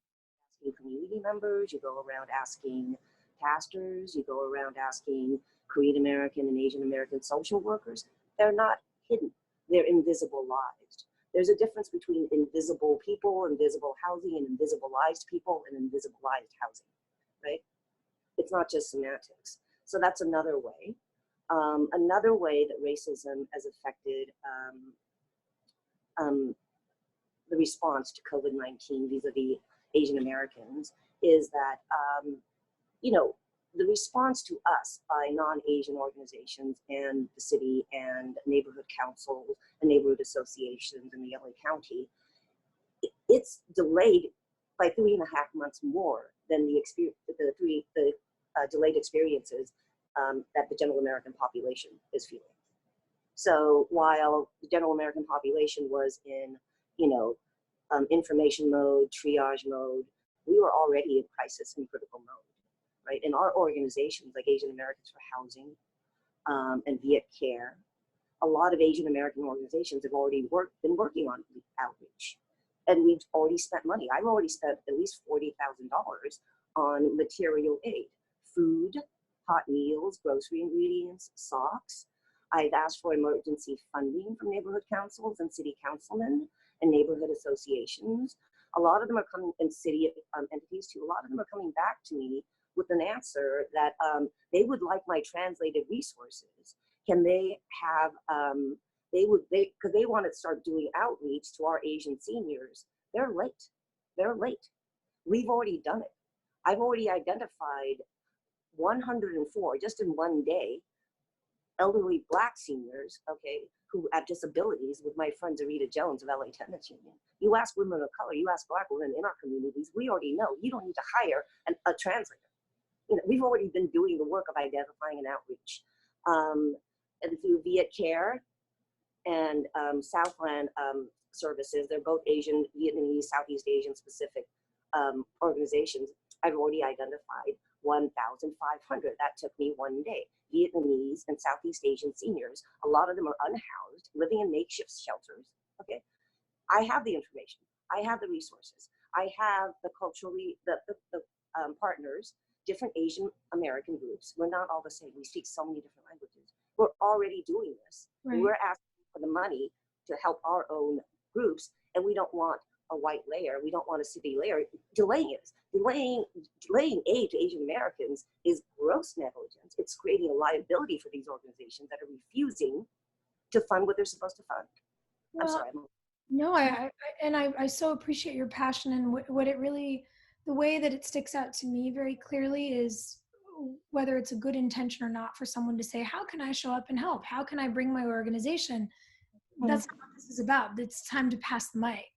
Speaker 6: asking community members, you go around asking pastors, you go around asking Korean American and Asian American social workers. They're not hidden. They're invisibilized. There's a difference between invisible people, invisible housing, and invisibilized people and invisibilized housing, right? It's not just semantics. So that's another way. Another way that racism has affected the response to COVID-19 vis-a-vis Asian Americans is that, you know, the response to us by non-Asian organizations and the city and neighborhood councils and neighborhood associations in the LA County, it's delayed by 3.5 months more than the delayed experiences that the general American population is feeling. So while the general American population was in, you know, information mode, triage mode, we were already in crisis and critical mode, right? And our organizations like Asian Americans for Housing and Viet Care, a lot of Asian American organizations have already been working on outreach. And we've already spent money. I've already spent at least $40,000 on material aid, food, hot meals, grocery ingredients, socks. I've asked for emergency funding from neighborhood councils and city councilmen and neighborhood associations. A lot of them are coming, and city entities too, a lot of them are coming back to me with an answer that they would like my translated resources. Can they have, because they want to start doing outreach to our Asian seniors. They're late. We've already done it. I've already identified 104, just in one day, elderly Black seniors, okay, who have disabilities with my friend Zarita Jones of LA Tenants Union. You ask women of color, you ask Black women in our communities, we already know. You don't need to hire a translator. You know, we've already been doing the work of identifying an outreach. And through Viet Care and Southland Services, they're both Asian, Vietnamese, Southeast Asian specific organizations. I've already identified 1,500. That took me one day. Vietnamese and Southeast Asian seniors, a lot of them are unhoused, living in makeshift shelters, okay? I have the information. I have the resources. I have the culturally, the partners, different Asian American groups. We're not all the same. We speak so many different languages. We're already doing this.
Speaker 3: Right.
Speaker 6: We're asking for the money to help our own groups, and we don't want a white layer. We don't want a city layer. Delaying aid to Asian Americans is gross negligence. It's creating a liability for these organizations that are refusing to fund what they're supposed to fund.
Speaker 3: Well,
Speaker 6: I'm sorry.
Speaker 3: No, I so appreciate your passion, and what it really, the way that it sticks out to me very clearly is whether it's a good intention or not for someone to say, how can I show up and help? How can I bring my organization? That's not what this is about. It's time to pass the mic.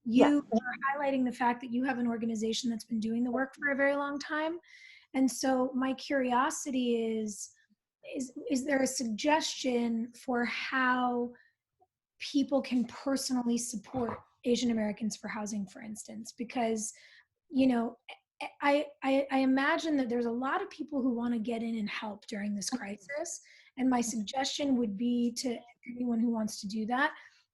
Speaker 3: You are highlighting the fact that you have an organization that's been doing the work for a very long time. And so my curiosity is there a suggestion for how people can personally support Asian Americans for Housing, for instance? Because, you know, I imagine that there's a lot of people who want to get in and help during this crisis. And my suggestion would be to anyone who wants to do that,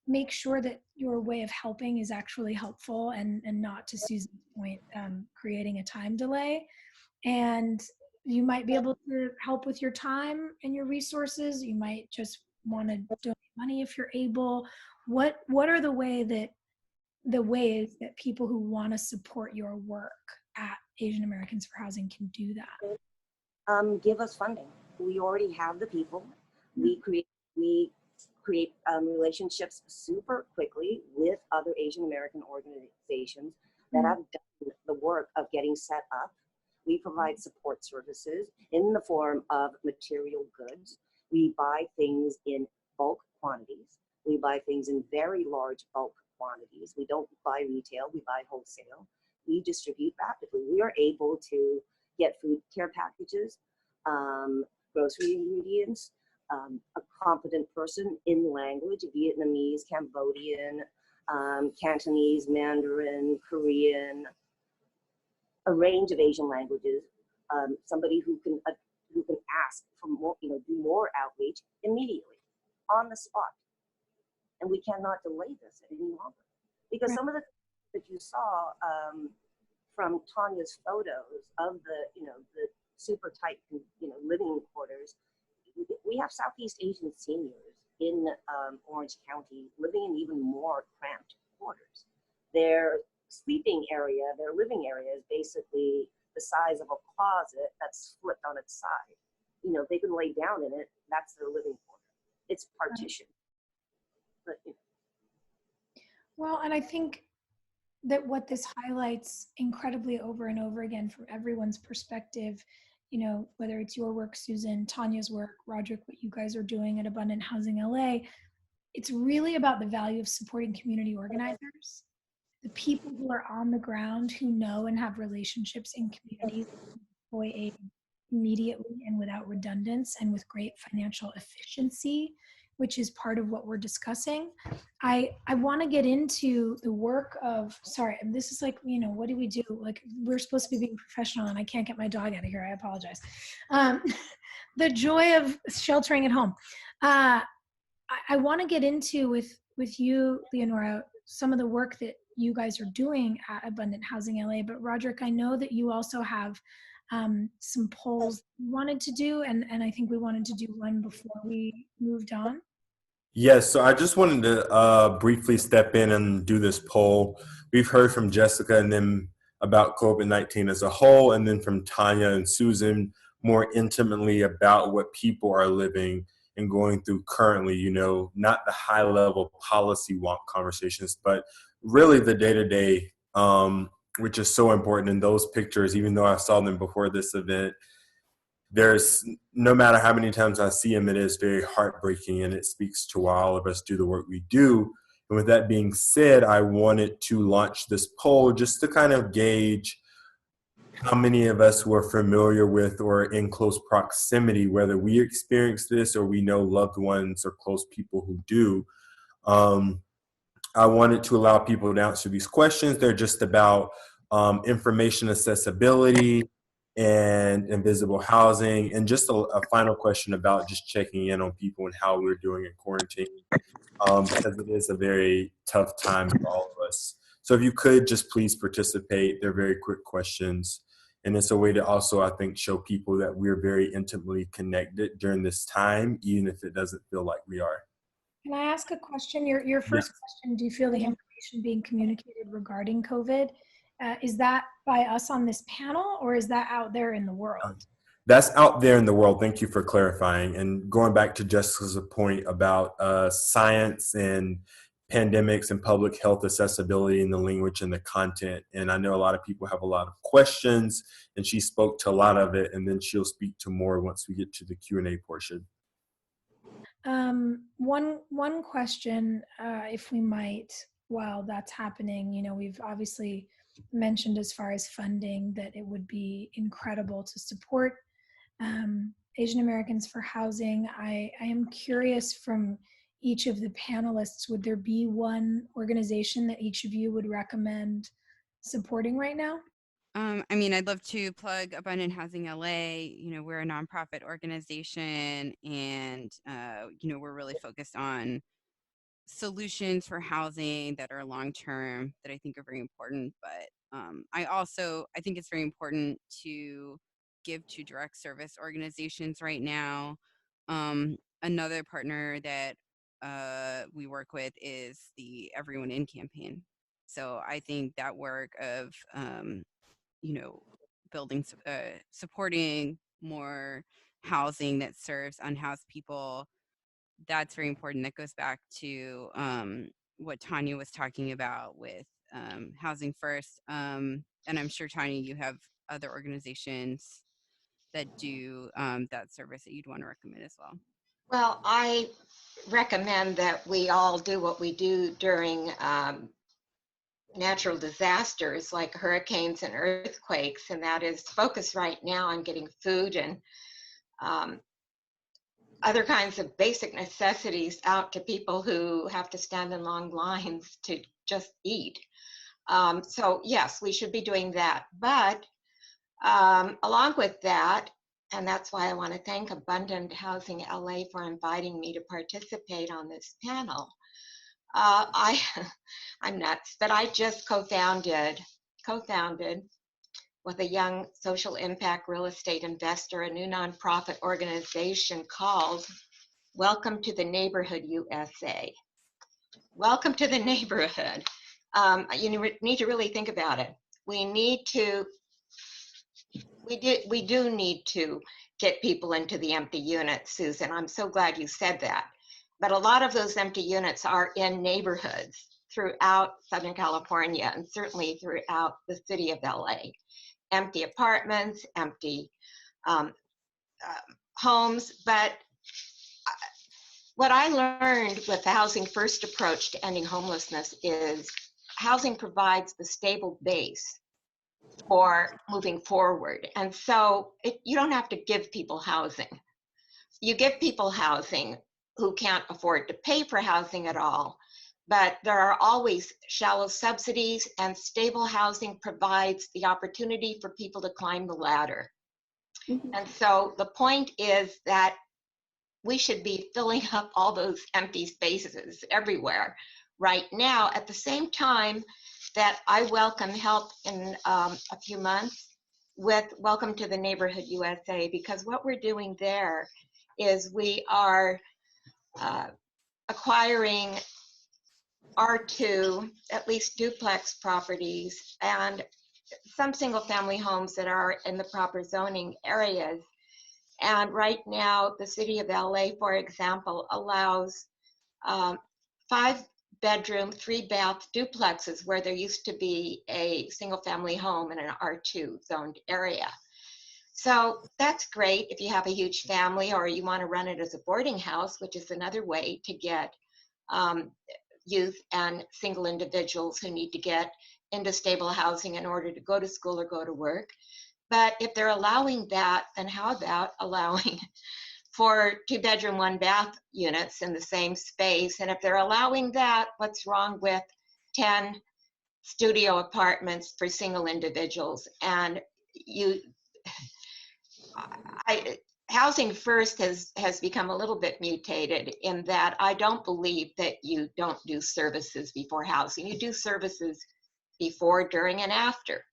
Speaker 3: make sure that your way of helping is actually helpful and not, to Susan's point, creating a time delay. And you might be able to help with your time and your resources. You might just want to donate money if you're able. What are the ways that people who want to support your work at Asian Americans for Housing can do that?
Speaker 6: Give us funding. We already have the people. We create relationships super quickly with other Asian American organizations that have done the work of getting set up. We provide support services in the form of material goods. We buy things in bulk quantities. We buy things in very large bulk quantities. We don't buy retail, we buy wholesale. We distribute rapidly. We are able to get food care packages, grocery ingredients, a competent person in language, Vietnamese, Cambodian, Cantonese, Mandarin, Korean, a range of Asian languages, somebody who can ask for more, do more outreach immediately on the spot. And we cannot delay this any longer, because
Speaker 3: Right.
Speaker 6: some of the things that you saw from Tanya's photos of the super tight, living quarters. We have Southeast Asian seniors in Orange County living in even more cramped quarters. Their sleeping area, their living area is basically the size of a closet that's flipped on its side. They can lay down in it. That's their living quarter. It's partitioned. But,
Speaker 3: Well, and I think that what this highlights incredibly over and over again from everyone's perspective, whether it's your work, Susan, Tanya's work, Roderick, what you guys are doing at Abundant Housing LA, it's really about the value of supporting community organizers, the people who are on the ground, who know and have relationships in communities, deploy aid immediately and without redundance and with great financial efficiency, which is part of what we're discussing. I want to get into the work of, sorry, this is like, what do we do? Like, we're supposed to be being professional and I can't get my dog out of here. I apologize. The joy of sheltering at home. I want to get into with you, Leonora, some of the work that you guys are doing at Abundant Housing LA. But Roderick, I know that you also have some polls you wanted to do, and I think we wanted to do one before we moved on.
Speaker 2: Yes, so I just wanted to briefly step in and do this poll. We've heard from Jessica and then about COVID-19 as a whole, and then from Tanya and Susan more intimately about what people are living and going through currently, not the high level policy conversations, but really the day-to-day, which is so important in those pictures. Even though I saw them before this event, there's, no matter how many times I see them, it is very heartbreaking, and it speaks to why all of us do the work we do. And with that being said, I wanted to launch this poll just to kind of gauge how many of us were familiar with or in close proximity, whether we experience this or we know loved ones or close people who do. I wanted to allow people to answer these questions. They're just about information accessibility and invisible housing, and just a final question about just checking in on people and how we're doing in quarantine, because it is a very tough time for all of us. So if you could just please participate. They're very quick questions, and it's a way to also, I think, show people that we're very intimately connected during this time, even if it doesn't feel like we are.
Speaker 3: Can I ask a question? Your first question, do you feel the information being communicated regarding COVID, is that by us on this panel, or is that out there in the world?
Speaker 2: That's out there in the world. Thank you for clarifying. And going back to Jessica's point about science and pandemics and public health accessibility and the language and the content. And I know a lot of people have a lot of questions, and she spoke to a lot of it, and then she'll speak to more once we get to the Q&A portion.
Speaker 3: One question, if we might, while that's happening, we've obviously mentioned as far as funding that it would be incredible to support Asian Americans for housing. I am curious from each of the panelists, would there be one organization that each of you would recommend supporting right now?
Speaker 7: I'd love to plug Abundant Housing LA. We're a nonprofit organization, and, we're really focused on solutions for housing that are long-term that I think are very important. But I think it's very important to give to direct service organizations right now. Another partner that we work with is the Everyone In campaign. So I think that work of, building, supporting more housing that serves unhoused people, that's very important. That goes back to what Tanya was talking about with Housing First. And I'm sure, Tanya, you have other organizations that do that service that you'd want to recommend as well.
Speaker 5: Well, I recommend that we all do what we do during natural disasters like hurricanes and earthquakes, and that is focus right now on getting food and other kinds of basic necessities out to people who have to stand in long lines to just eat. So yes, we should be doing that. But Along with that, and that's why I want to thank Abundant Housing LA for inviting me to participate on this panel. I'm nuts, but I just co-founded with a young social impact real estate investor, a new nonprofit organization called Welcome to the Neighborhood USA. Welcome to the neighborhood. You need to really think about it. We do need to get people into the empty units, Susan. I'm so glad you said that. But a lot of those empty units are in neighborhoods throughout Southern California and certainly throughout the city of LA. Empty apartments, empty homes. But what I learned with the Housing First approach to ending homelessness is housing provides the stable base for moving forward. And so you don't have to give people housing. You give people housing who can't afford to pay for housing at all, but there are always shallow subsidies, and stable housing provides the opportunity for people to climb the ladder. And so the point is that we should be filling up all those empty spaces everywhere right now, at the same time that I welcome help in a few months with Welcome to the Neighborhood USA, because what we're doing there is we are acquiring R2, at least duplex properties, and some single family homes that are in the proper zoning areas. And right now, the city of LA, for example, allows 5-bedroom, 3-bath duplexes where there used to be a single family home in an R2 zoned area. So that's great if you have a huge family or you want to run it as a boarding house, which is another way to get youth and single individuals who need to get into stable housing in order to go to school or go to work. But if they're allowing that, then how about allowing for 2-bedroom, 1-bath units in the same space? And if they're allowing that, what's wrong with 10 studio apartments for single individuals? And Housing First has become a little bit mutated in that I don't believe that you don't do services before housing. You do services before, during, and after.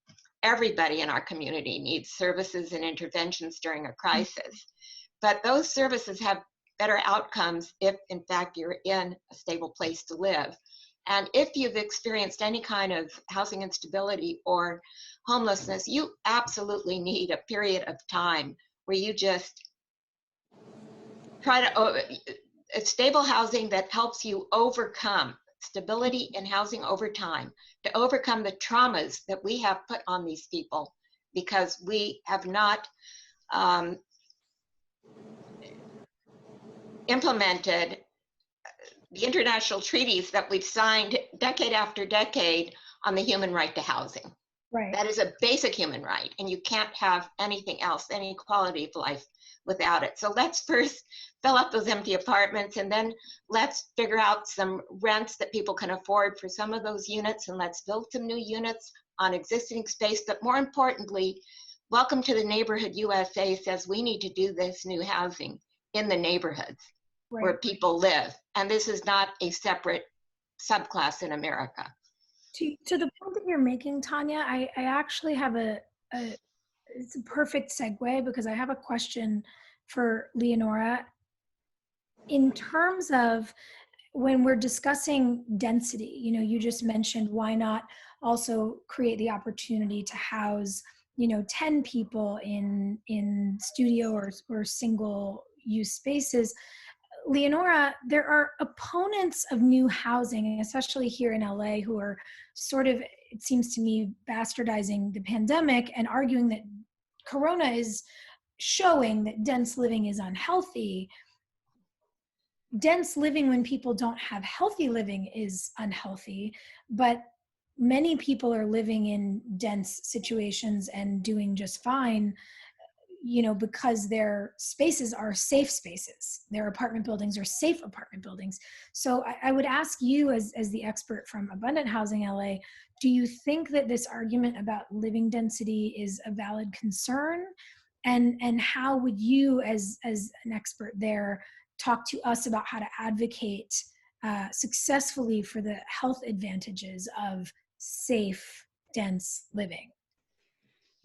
Speaker 5: Everybody in our community needs services and interventions during a crisis. But those services have better outcomes if, in fact, you're in a stable place to live. And if you've experienced any kind of housing instability or homelessness, you absolutely need a period of time where you just try to, stable housing that helps you overcome stability in housing over time, to overcome the traumas that we have put on these people because we have not implemented the international treaties that we've signed decade after decade on the human right to housing.
Speaker 3: Right.
Speaker 5: That is a basic human right, and you can't have anything else, any quality of life without it. So let's first fill up those empty apartments, and then let's figure out some rents that people can afford for some of those units, and let's build some new units on existing space. But more importantly, Welcome to the Neighborhood USA says we need to do this new housing in the neighborhoods where people live. And this is not a separate subclass in America.
Speaker 3: To the point that you're making, Tanya, I actually have it's a perfect segue because I have a question for Leonora. In terms of when we're discussing density, you just mentioned why not also create the opportunity to house 10 people in studio or single use spaces. Leonora, there are opponents of new housing, especially here in LA, who are sort of, it seems to me, bastardizing the pandemic and arguing that Corona is showing that dense living is unhealthy. Dense living when people don't have healthy living is unhealthy, but many people are living in dense situations and doing just fine. because their spaces are safe spaces. Their apartment buildings are safe apartment buildings. So I would ask you as the expert from Abundant Housing LA, do you think that this argument about living density is a valid concern? And how would you as an expert there talk to us about how to advocate successfully for the health advantages of safe, dense living?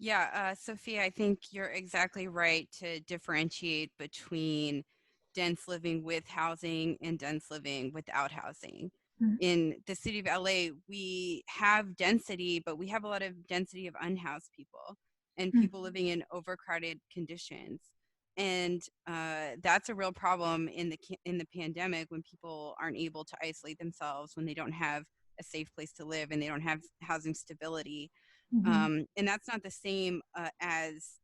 Speaker 7: Yeah, Sophia, I think you're exactly right to differentiate between dense living with housing and dense living without housing.
Speaker 3: Mm.
Speaker 7: In the city of LA, we have density, but we have a lot of density of unhoused people and people living in overcrowded conditions. And that's a real problem in the pandemic, when people aren't able to isolate themselves, when they don't have a safe place to live and they don't have housing stability. And that's not the same as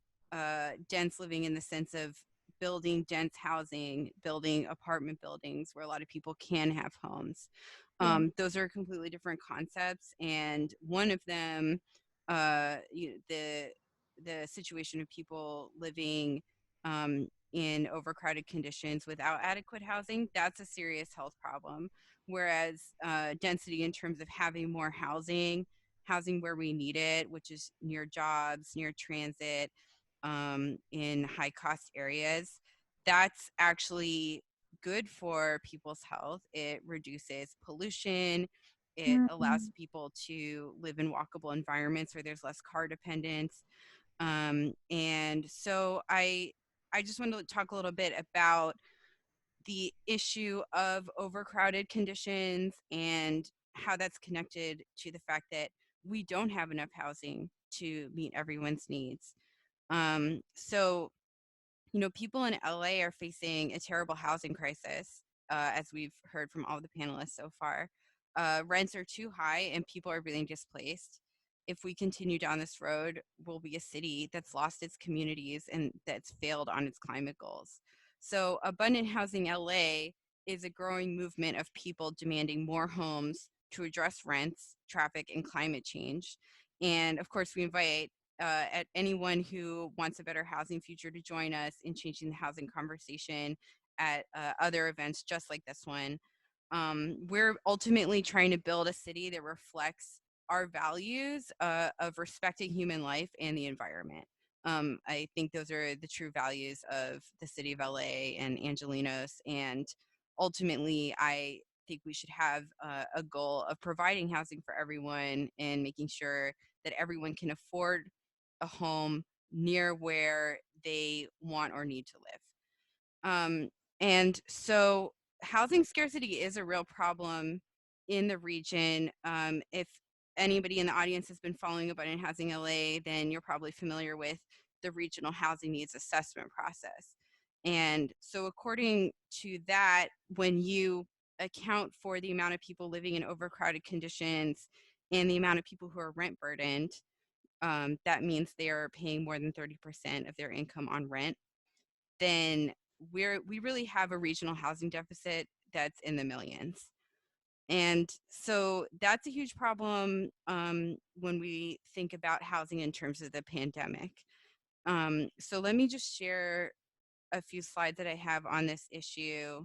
Speaker 7: dense living in the sense of building dense housing, building apartment buildings where a lot of people can have homes. Those are completely different concepts. And one of them, the situation of people living in overcrowded conditions without adequate housing, that's a serious health problem. Whereas density in terms of having more housing where we need it, which is near jobs, near transit, in high cost areas, that's actually good for people's health. It reduces pollution. It allows people to live in walkable environments where there's less car dependence. And so I just wanted to talk a little bit about the issue of overcrowded conditions and how that's connected to the fact that we don't have enough housing to meet everyone's needs. So, people in LA are facing a terrible housing crisis, as we've heard from all the panelists so far. Rents are too high and people are being displaced. If we continue down this road, we'll be a city that's lost its communities and that's failed on its climate goals. So, Abundant Housing LA is a growing movement of people demanding more homes to address rents, traffic, and climate change. And of course, we invite at anyone who wants a better housing future to join us in changing the housing conversation at other events just like this one. We're ultimately trying to build a city that reflects our values of respecting human life and the environment. I think those are the true values of the city of LA and Angelenos. And ultimately, I think we should have a goal of providing housing for everyone and making sure that everyone can afford a home near where they want or need to live. And so housing scarcity is a real problem in the region. If anybody in the audience has been following Abundant Housing LA, then you're probably familiar with the regional housing needs assessment process. And so according to that, when you account for the amount of people living in overcrowded conditions and the amount of people who are rent burdened, that means they are paying more than 30% of their income on rent, then we really have a regional housing deficit that's in the millions. And so that's a huge problem when we think about housing in terms of the pandemic. So let me just share a few slides that I have on this issue.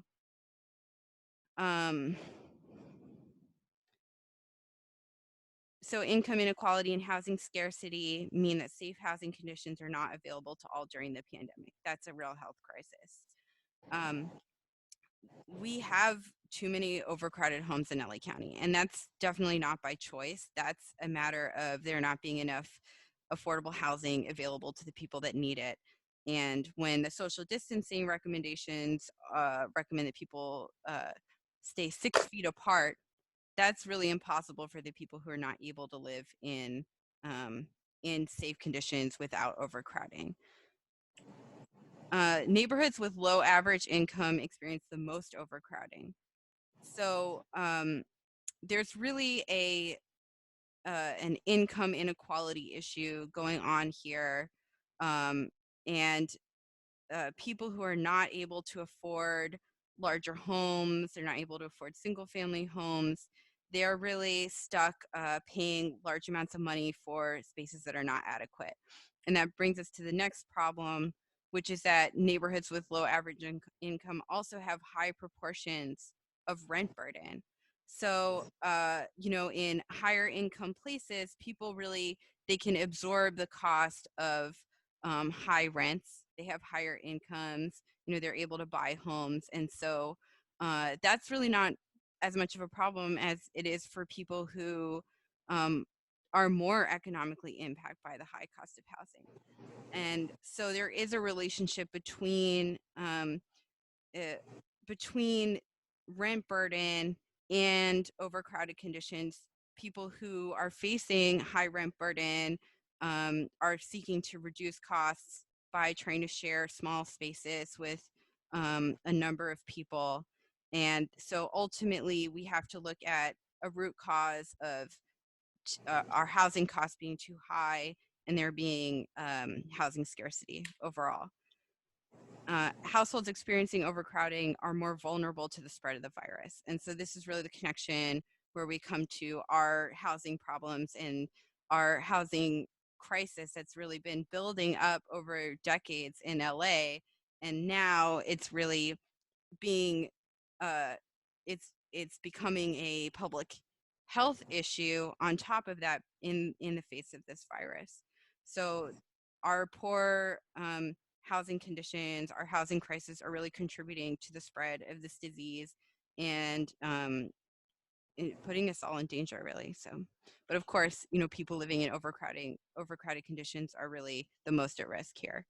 Speaker 7: So income inequality and housing scarcity mean that safe housing conditions are not available to all during the pandemic. That's a real health crisis. We have too many overcrowded homes in LA County, and that's definitely not by choice. That's a matter of there not being enough affordable housing available to the people that need it. And when the social distancing recommendations recommend that people stay 6 feet apart, that's really impossible for the people who are not able to live in safe conditions without overcrowding. Neighborhoods with low average income experience the most overcrowding. So there's really an income inequality issue going on here, and people who are not able to afford larger homes, they're not able to afford single family homes, they're really stuck paying large amounts of money for spaces that are not adequate. And that brings us to the next problem, which is that neighborhoods with low average income also have high proportions of rent burden. So, in higher income places, people really, they can absorb the cost of high rents. They have higher incomes, they're able to buy homes. And so that's really not as much of a problem as it is for people who are more economically impacted by the high cost of housing. And so there is a relationship between rent burden and overcrowded conditions. People who are facing high rent burden are seeking to reduce costs by trying to share small spaces with a number of people. And so ultimately, we have to look at a root cause of our housing costs being too high and there being housing scarcity overall. Households experiencing overcrowding are more vulnerable to the spread of the virus. And so this is really the connection where we come to our housing problems and our housing crisis that's really been building up over decades in LA. And now it's really being, it's becoming a public health issue on top of that in the face of this virus. So our poor housing conditions, our housing crisis are really contributing to the spread of this disease and putting us all in danger, really. So, but of course, people living in overcrowded conditions are really the most at risk here.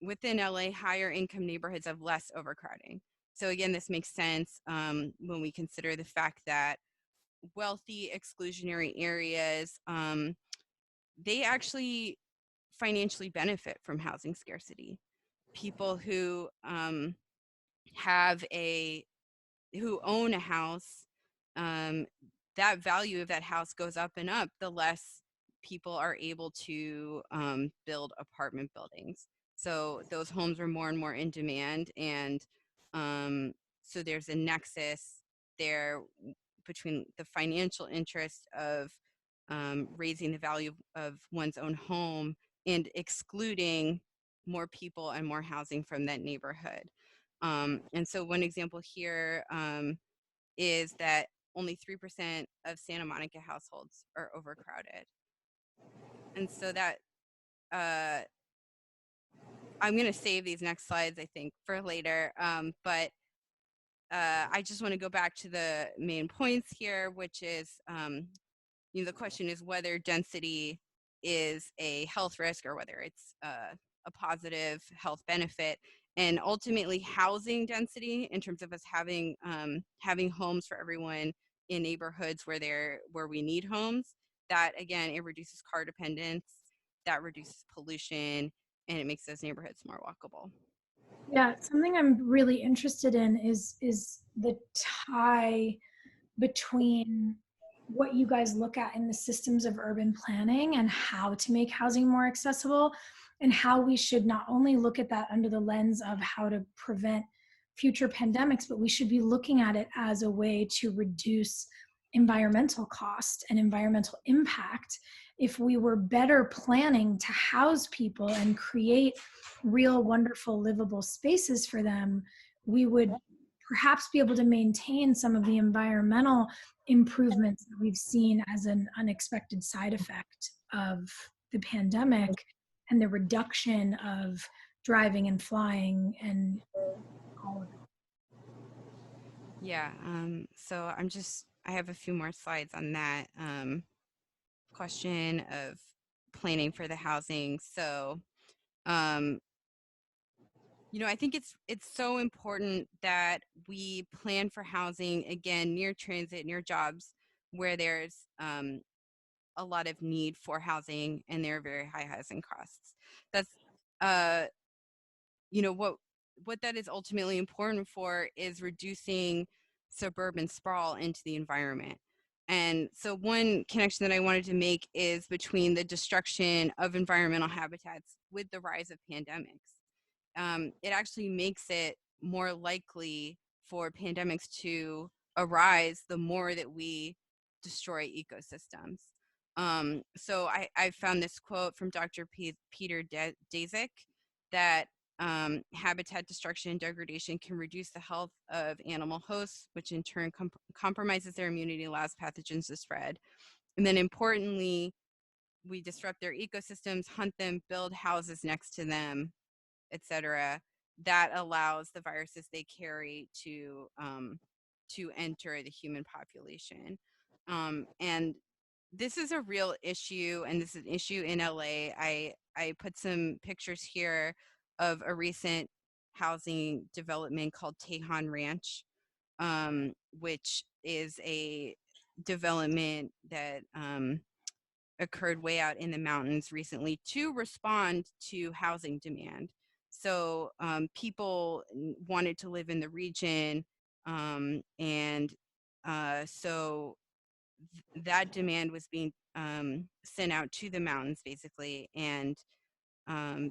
Speaker 7: Within LA, higher income neighborhoods have less overcrowding. So again, this makes sense when we consider the fact that wealthy exclusionary areas, they actually financially benefit from housing scarcity. People who who own a house, that value of that house goes up and up the less people are able to build apartment buildings. So those homes are more and more in demand, and so there's a nexus there between the financial interest of raising the value of one's own home and excluding more people and more housing from that neighborhood. And so one example here is that only 3% of Santa Monica households are overcrowded. And so that, I'm going to save these next slides, I think, for later. But I just want to go back to the main points here, which is, the question is whether density is a health risk or whether it's a positive health benefit. And ultimately, housing density, in terms of us having homes for everyone in neighborhoods where we need homes, that again, it reduces car dependence, that reduces pollution, and it makes those neighborhoods more walkable.
Speaker 3: Yeah, something I'm really interested in is the tie between what you guys look at in the systems of urban planning and how to make housing more accessible, and how we should not only look at that under the lens of how to prevent future pandemics, but we should be looking at it as a way to reduce environmental cost and environmental impact. If we were better planning to house people and create real, wonderful, livable spaces for them, we would perhaps be able to maintain some of the environmental improvements that we've seen as an unexpected side effect of the pandemic and the reduction of driving and flying and all of it.
Speaker 7: Yeah, so I have a few more slides on that question of planning for the housing. So, I think it's so important that we plan for housing, again, near transit, near jobs, where there's a lot of need for housing and there are very high housing costs. That's, what that is ultimately important for is reducing suburban sprawl into the environment. And so one connection that I wanted to make is between the destruction of environmental habitats with the rise of pandemics. It actually makes it more likely for pandemics to arise the more that we destroy ecosystems. So I found this quote from Dr. Peter Daszak that habitat destruction and degradation can reduce the health of animal hosts, which in turn compromises their immunity, allows pathogens to spread. And then importantly, we disrupt their ecosystems, hunt them, build houses next to them, etc. That allows the viruses they carry to enter the human population. And this is a real issue, and this is an issue in LA. I put some pictures here of a recent housing development called Tejon Ranch, which is a development that occurred way out in the mountains recently to respond to housing demand. So people wanted to live in the region, and so that demand was being sent out to the mountains basically, and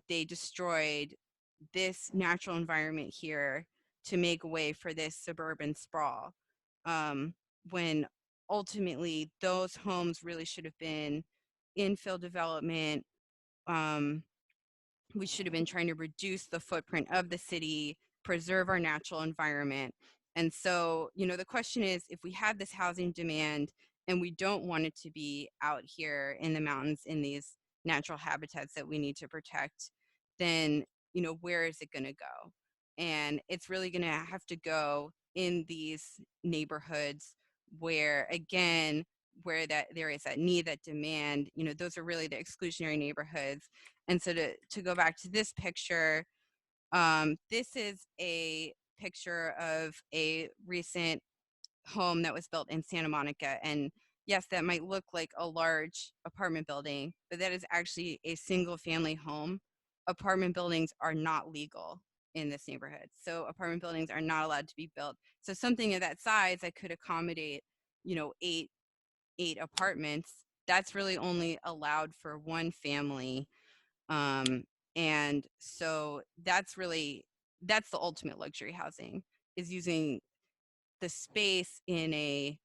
Speaker 7: they destroyed this natural environment here to make way for this suburban sprawl, when ultimately those homes really should have been infill development. We should have been trying to reduce the footprint of the city, preserve our natural environment. And so, the question is, if we have this housing demand and we don't want it to be out here in the mountains in these natural habitats that we need to protect, then, where is it going to go? And it's really going to have to go in these neighborhoods where, again, where that there is that need, that demand, those are really the exclusionary neighborhoods. And so to go back to this picture, this is a picture of a recent home that was built in Santa Monica. And yes, that might look like a large apartment building, but that is actually a single family home. Apartment buildings are not legal in this neighborhood. So apartment buildings are not allowed to be built. So something of that size that could accommodate, eight apartments, that's really only allowed for one family. And so that's the ultimate luxury housing, is using the space in a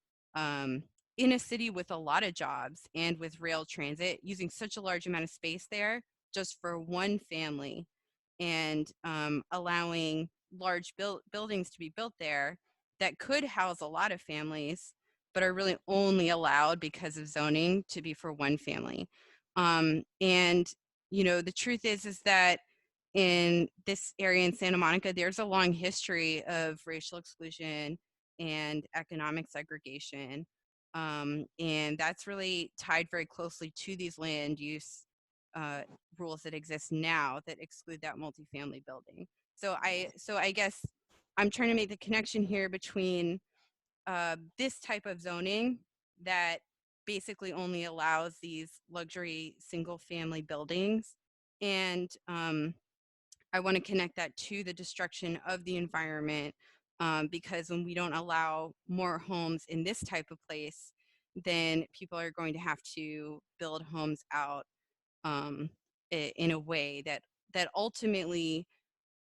Speaker 7: city with a lot of jobs and with rail transit, using such a large amount of space there just for one family, and allowing large buildings to be built there that could house a lot of families, but are really only allowed because of zoning to be for one family. And the truth is that in this area in Santa Monica, there's a long history of racial exclusion and economic segregation. And that's really tied very closely to these land use rules that exist now that exclude that multifamily building. So I guess I'm trying to make the connection here between this type of zoning that basically only allows these luxury single family buildings, and I want to connect that to the destruction of the environment, because when we don't allow more homes in this type of place, then people are going to have to build homes out in a way that ultimately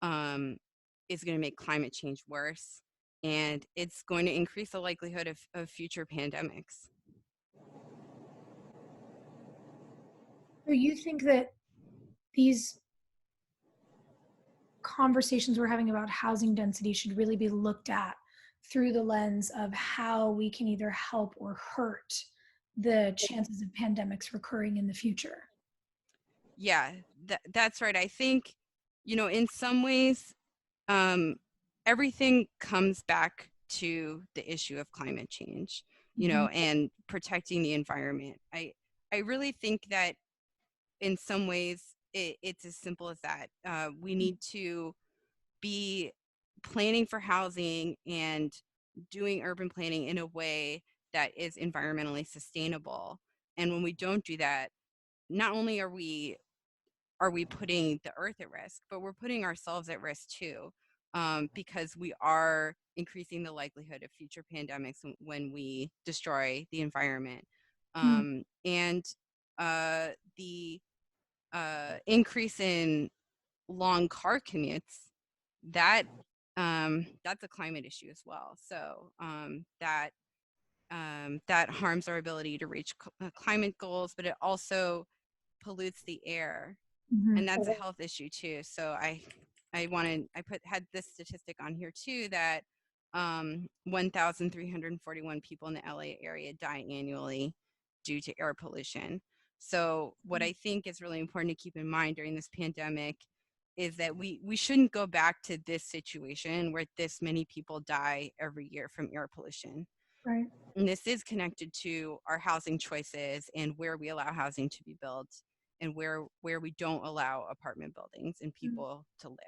Speaker 7: is going to make climate change worse, and it's going to increase the likelihood of future pandemics.
Speaker 3: So you think that these conversations we're having about housing density should really be looked at through the lens of how we can either help or hurt the chances of pandemics recurring in the future?
Speaker 7: Yeah, that's right. I think, in some ways, everything comes back to the issue of climate change, and protecting the environment. I really think that in some ways it's as simple as that. We need to be planning for housing and doing urban planning in a way that is environmentally sustainable. And when we don't do that, not only are we putting the earth at risk, but we're putting ourselves at risk too, because we are increasing the likelihood of future pandemics when we destroy the environment. And the increase in long car commutes, that's a climate issue as well. So that that harms our ability to reach climate goals, but it also pollutes the air, and that's a health issue too. So I had this statistic on here too, that 1,341 people in the LA area die annually due to air pollution. So what I think is really important to keep in mind during this pandemic is that we shouldn't go back to this situation where this many people die every year from air pollution.
Speaker 3: Right.
Speaker 7: And this is connected to our housing choices and where we allow housing to be built and where we don't allow apartment buildings and people to live.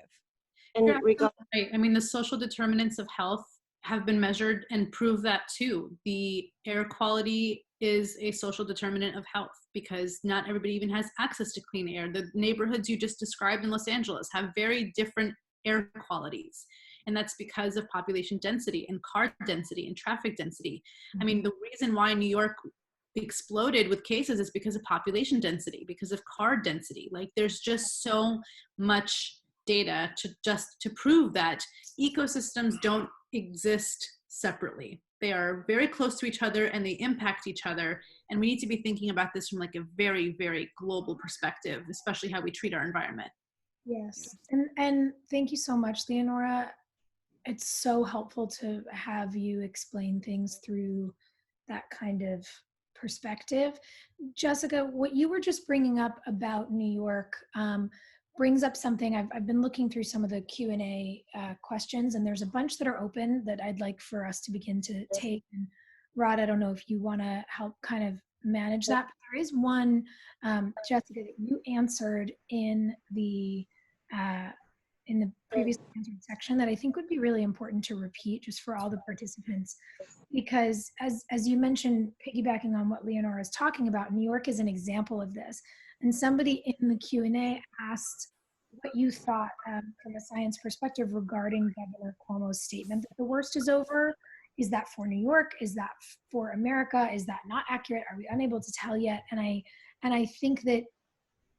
Speaker 6: And
Speaker 4: You're
Speaker 6: regard,
Speaker 4: absolutely right. I mean, the social determinants of health have been measured and prove that too. The air quality is a social determinant of health because not everybody even has access to clean air. The neighborhoods you just described in Los Angeles have very different air qualities. And that's because of population density and car density and traffic density. I mean, the reason why New York exploded with cases is because of population density, because of car density. Like, there's just so much data to prove that ecosystems don't exist separately. They are very close to each other and they impact each other. And we need to be thinking about this from like a very, very global perspective, especially how we treat our environment.
Speaker 3: Yes. And thank you so much, Leonora. It's so helpful to have you explain things through that kind of perspective. Jessica, what you were just bringing up about New York brings up something. I've been looking through some of the Q&A questions, and there's a bunch that are open that I'd like for us to begin to take. And Rod, I don't know if you want to help kind of manage that, but there is one, Jessica, that you answered in the previous answered section that I think would be really important to repeat just for all the participants, because as you mentioned, piggybacking on what Leonora is talking about, New York is an example of this. And somebody in the Q&A asked what you thought from a science perspective regarding Governor Cuomo's statement that the worst is over. Is that for New York? Is that for America? Is that not accurate? Are we unable to tell yet? And I think that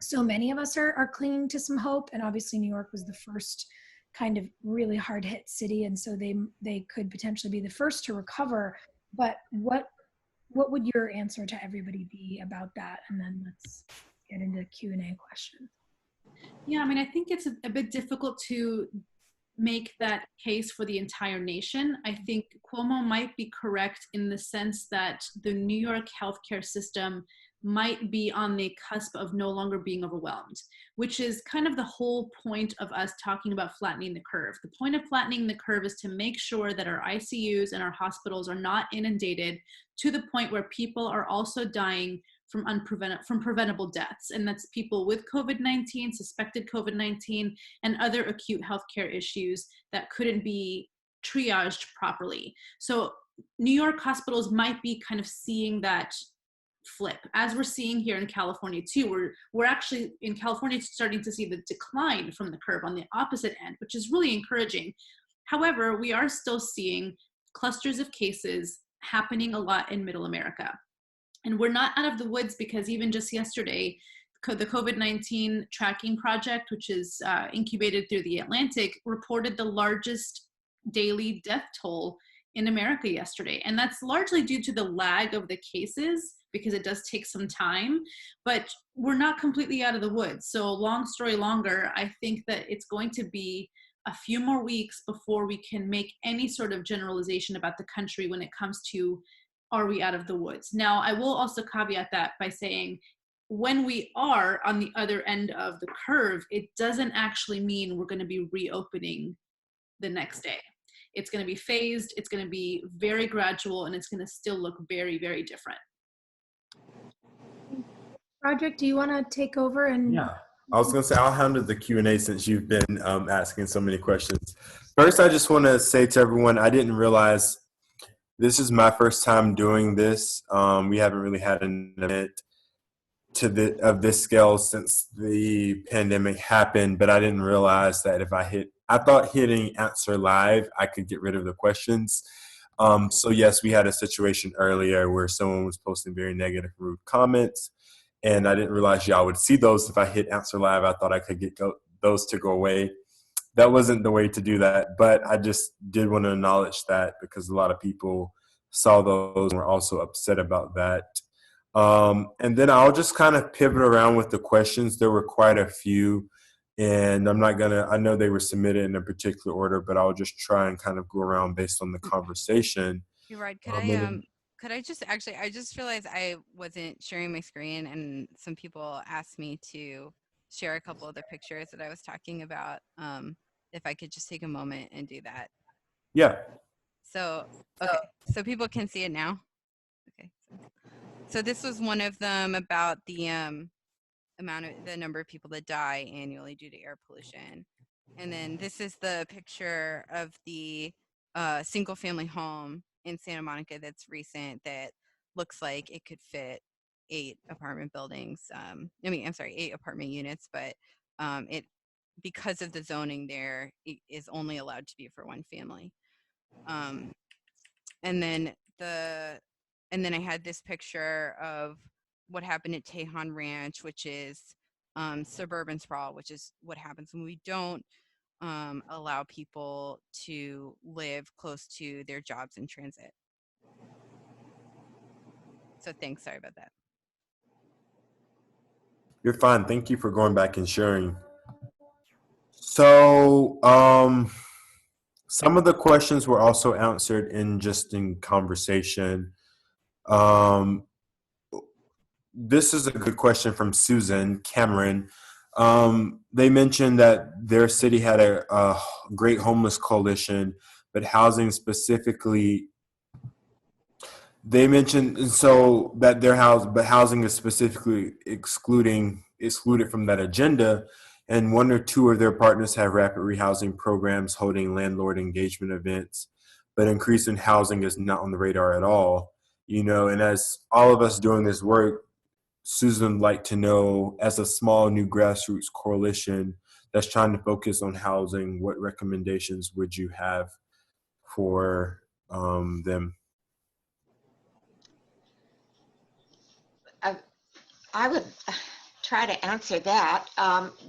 Speaker 3: so many of us are clinging to some hope, and obviously New York was the first kind of really hard hit city, and so they could potentially be the first to recover. But what would your answer to everybody be about that? And then let's get into Q&A questions.
Speaker 4: Yeah, I mean, I think it's a bit difficult to make that case for the entire nation. I think Cuomo might be correct in the sense that the New York healthcare system might be on the cusp of no longer being overwhelmed, which is kind of the whole point of us talking about flattening the curve. The point of flattening the curve is to make sure that our ICUs and our hospitals are not inundated to the point where people are also dying from preventable deaths. And that's people with COVID-19, suspected COVID-19, and other acute healthcare issues that couldn't be triaged properly. So New York hospitals might be kind of seeing that flip, as we're seeing here in California too. We're actually in California starting to see the decline from the curve on the opposite end, which is really encouraging. However, we are still seeing clusters of cases happening a lot in Middle America. And we're not out of the woods, because even just yesterday, the COVID-19 tracking project, which is incubated through the Atlantic, reported the largest daily death toll in America yesterday. And that's largely due to the lag of the cases, because it does take some time, but we're not completely out of the woods. So long story longer, I think that it's going to be a few more weeks before we can make any sort of generalization about the country when it comes to, are we out of the woods? Now, I will also caveat that by saying, when we are on the other end of the curve, it doesn't actually mean we're going to be reopening the next day. It's going to be phased, it's going to be very gradual, and it's going to still look very, very different.
Speaker 3: Project, do you want to take over? And
Speaker 2: Yeah, I was going to say, I'll handle the Q&A since you've been asking so many questions. First, I just want to say to everyone, I didn't realize this is my first time doing this. We haven't really had an event of this scale since the pandemic happened, but I didn't realize that if I thought hitting answer live, I could get rid of the questions. So yes, we had a situation earlier where someone was posting very negative, rude comments, and I didn't realize y'all would see those if I hit answer live. I thought I could get those to go away. That wasn't the way to do that, but I just did want to acknowledge that, because a lot of people saw those and were also upset about that. And then I'll just kind of pivot around with the questions. There were quite a few, and I know they were submitted in a particular order, but I'll just try and kind of go around based on the conversation.
Speaker 7: You're right.
Speaker 2: And
Speaker 7: Could I just actually, I just realized I wasn't sharing my screen, and some people asked me to share a couple of the pictures that I was talking about. If I could just take a moment and do that.
Speaker 2: yeah,
Speaker 7: So, okay. So people can see it now. Okay. So this was one of them about the the number of people that die annually due to air pollution. And then this is the picture of the single family home in Santa Monica that's recent, that looks like it could fit 8 apartment buildings. 8 apartment units, but it, because of the zoning there, it is only allowed to be for one family. And then I had this picture of what happened at Tejon Ranch, which is suburban sprawl, which is what happens when we don't allow people to live close to their jobs in transit. So thanks. Sorry about that.
Speaker 2: you're fine. Thank you for going back and sharing. So, some of the questions were also answered in conversation. This is a good question from Susan Cameron. They mentioned that their city had a great homeless coalition, but housing specifically, they mentioned so that but housing is specifically excluded from that agenda. And 1 or 2 of their partners have rapid rehousing programs holding landlord engagement events, but increase in housing is not on the radar at all. And as all of us doing this work, Susan would like to know, as a small new grassroots coalition that's trying to focus on housing, what recommendations would you have for them?
Speaker 5: I would try to answer that.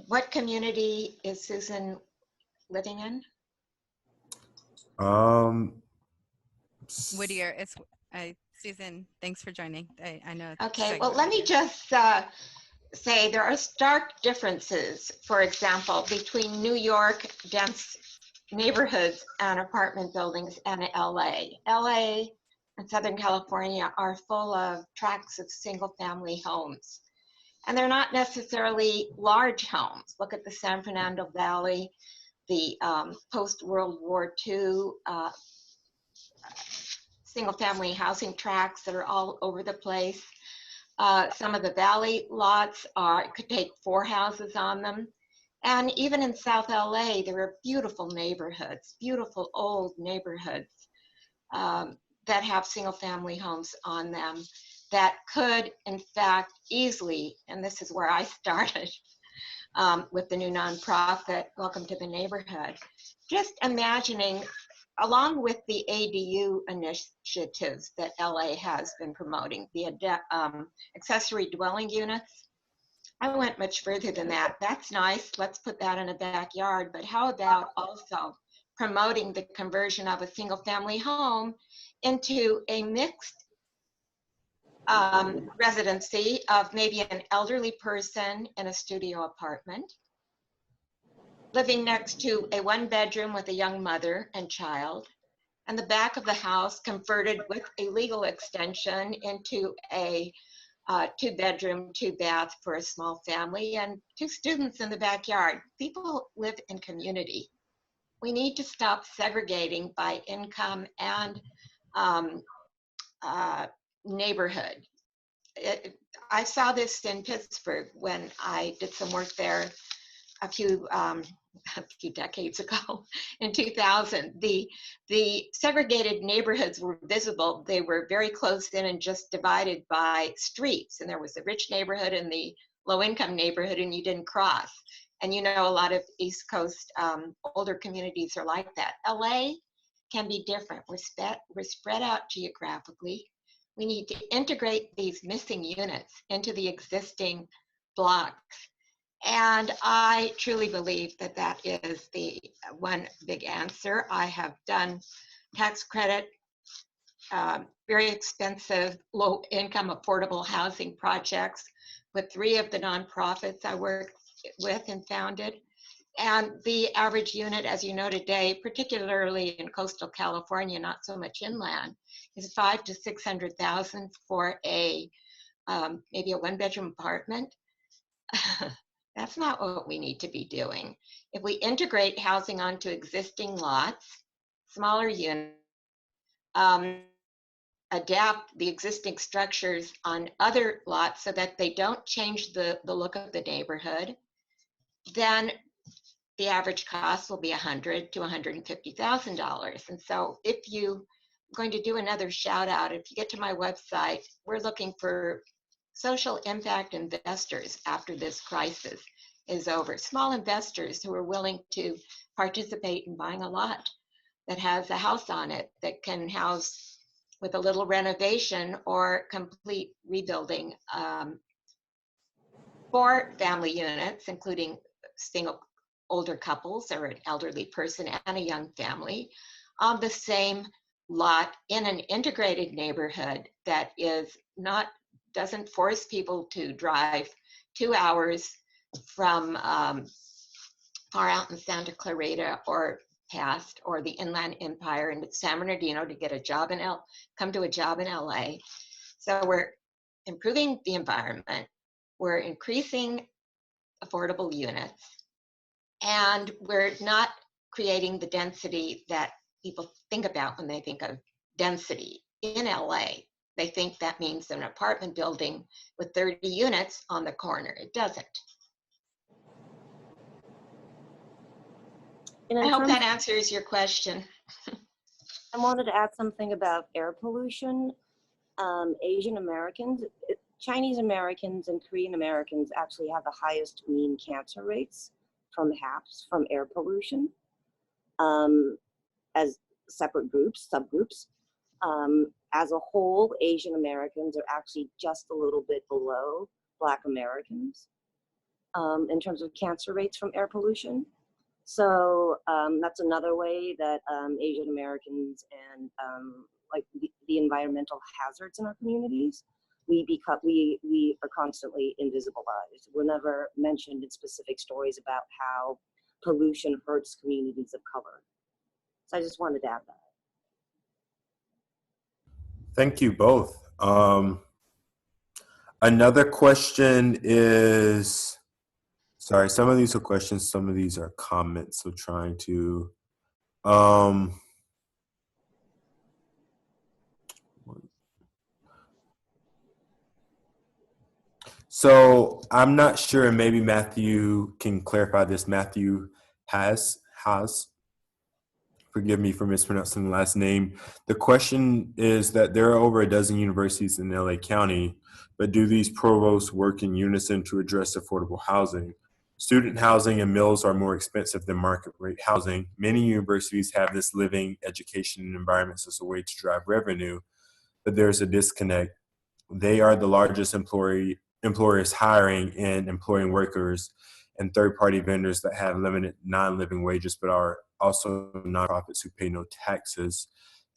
Speaker 5: What community is Susan living in?
Speaker 7: Whittier, it's Susan. Thanks for joining. I know.
Speaker 5: Okay, well, let me just say there are stark differences, for example, between New York dense neighborhoods and apartment buildings and LA. LA and Southern California are full of tracts of single family homes. And they're not necessarily large homes. Look at the San Fernando Valley, the post-World War II single family housing tracts that are all over the place. Some of the valley lots could take 4 houses on them. And even in South LA, there are beautiful neighborhoods, beautiful old neighborhoods that have single family homes on them that could, in fact, easily, and this is where I started with the new nonprofit, Welcome to the Neighborhood, just imagining, along with the ADU initiatives that LA has been promoting, the accessory dwelling units. I went much further than that. That's nice. Let's put that in a backyard. But how about also promoting the conversion of a single family home into a mixed residency of maybe an elderly person in a studio apartment, living next to a 1-bedroom with a young mother and child, and the back of the house converted with a legal extension into a 2-bedroom, 2-bath for a small family, and 2 students in the backyard. People live in community. We need to stop segregating by income and neighborhood. I saw this in Pittsburgh when I did some work there a few decades ago. In 2000, the segregated neighborhoods were visible. They were very close in and just divided by streets. And there was the rich neighborhood and the low-income neighborhood, and you didn't cross. And a lot of East Coast older communities are like that. LA can be different. We're spread out geographically. We need to integrate these missing units into the existing blocks. And I truly believe that that is the one big answer. I have done tax credit very expensive, low-income, affordable housing projects with 3 of the nonprofits I work with and founded. And the average unit, as you know today, particularly in coastal California, not so much inland, is 500,000 to 600,000 for a maybe a 1-bedroom apartment. That's not what we need to be doing. If we integrate housing onto existing lots, smaller units, adapt the existing structures on other lots so that they don't change the look of the neighborhood, then the average cost will be $100,000 to $150,000. And so if I'm going to do another shout out, if you get to my website, we're looking for social impact investors after this crisis is over. Small investors who are willing to participate in buying a lot that has a house on it that can house with a little renovation or complete rebuilding 4 family units, including single older couples or an elderly person and a young family on the same lot in an integrated neighborhood that doesn't force people to drive 2 hours from far out in Santa Clarita or past, or the Inland Empire in San Bernardino to get a job come to a job in LA. So we're improving the environment, we're increasing affordable units, and we're not creating the density that people think about when they think of density. In LA, they think that means an apartment building with 30 units on the corner. It doesn't. I hope that answers your question.
Speaker 6: I wanted to add something about air pollution. Asian Americans, Chinese Americans and Korean Americans actually have the highest mean cancer rates from HAPS, from air pollution, as separate groups, subgroups. As a whole, Asian Americans are actually just a little bit below Black Americans in terms of cancer rates from air pollution. So that's another way that Asian Americans and like the environmental hazards in our communities, we are constantly invisibilized. We're never mentioned in specific stories about how pollution hurts communities of color. So I just wanted to add that.
Speaker 2: Thank you both. Another question is, sorry, some of these are questions, some of these are comments. So trying to, so I'm not sure, and maybe Matthew can clarify this. Matthew has, forgive me for mispronouncing the last name. The question is that there are over a dozen universities in LA County, but do these provosts work in unison to address affordable housing? Student housing and mills are more expensive than market rate housing. Many universities have this living, education, and environments as a way to drive revenue, but there's a disconnect. They are the largest employers hiring and employing workers, and third-party vendors that have limited non-living wages, but are also nonprofits who pay no taxes.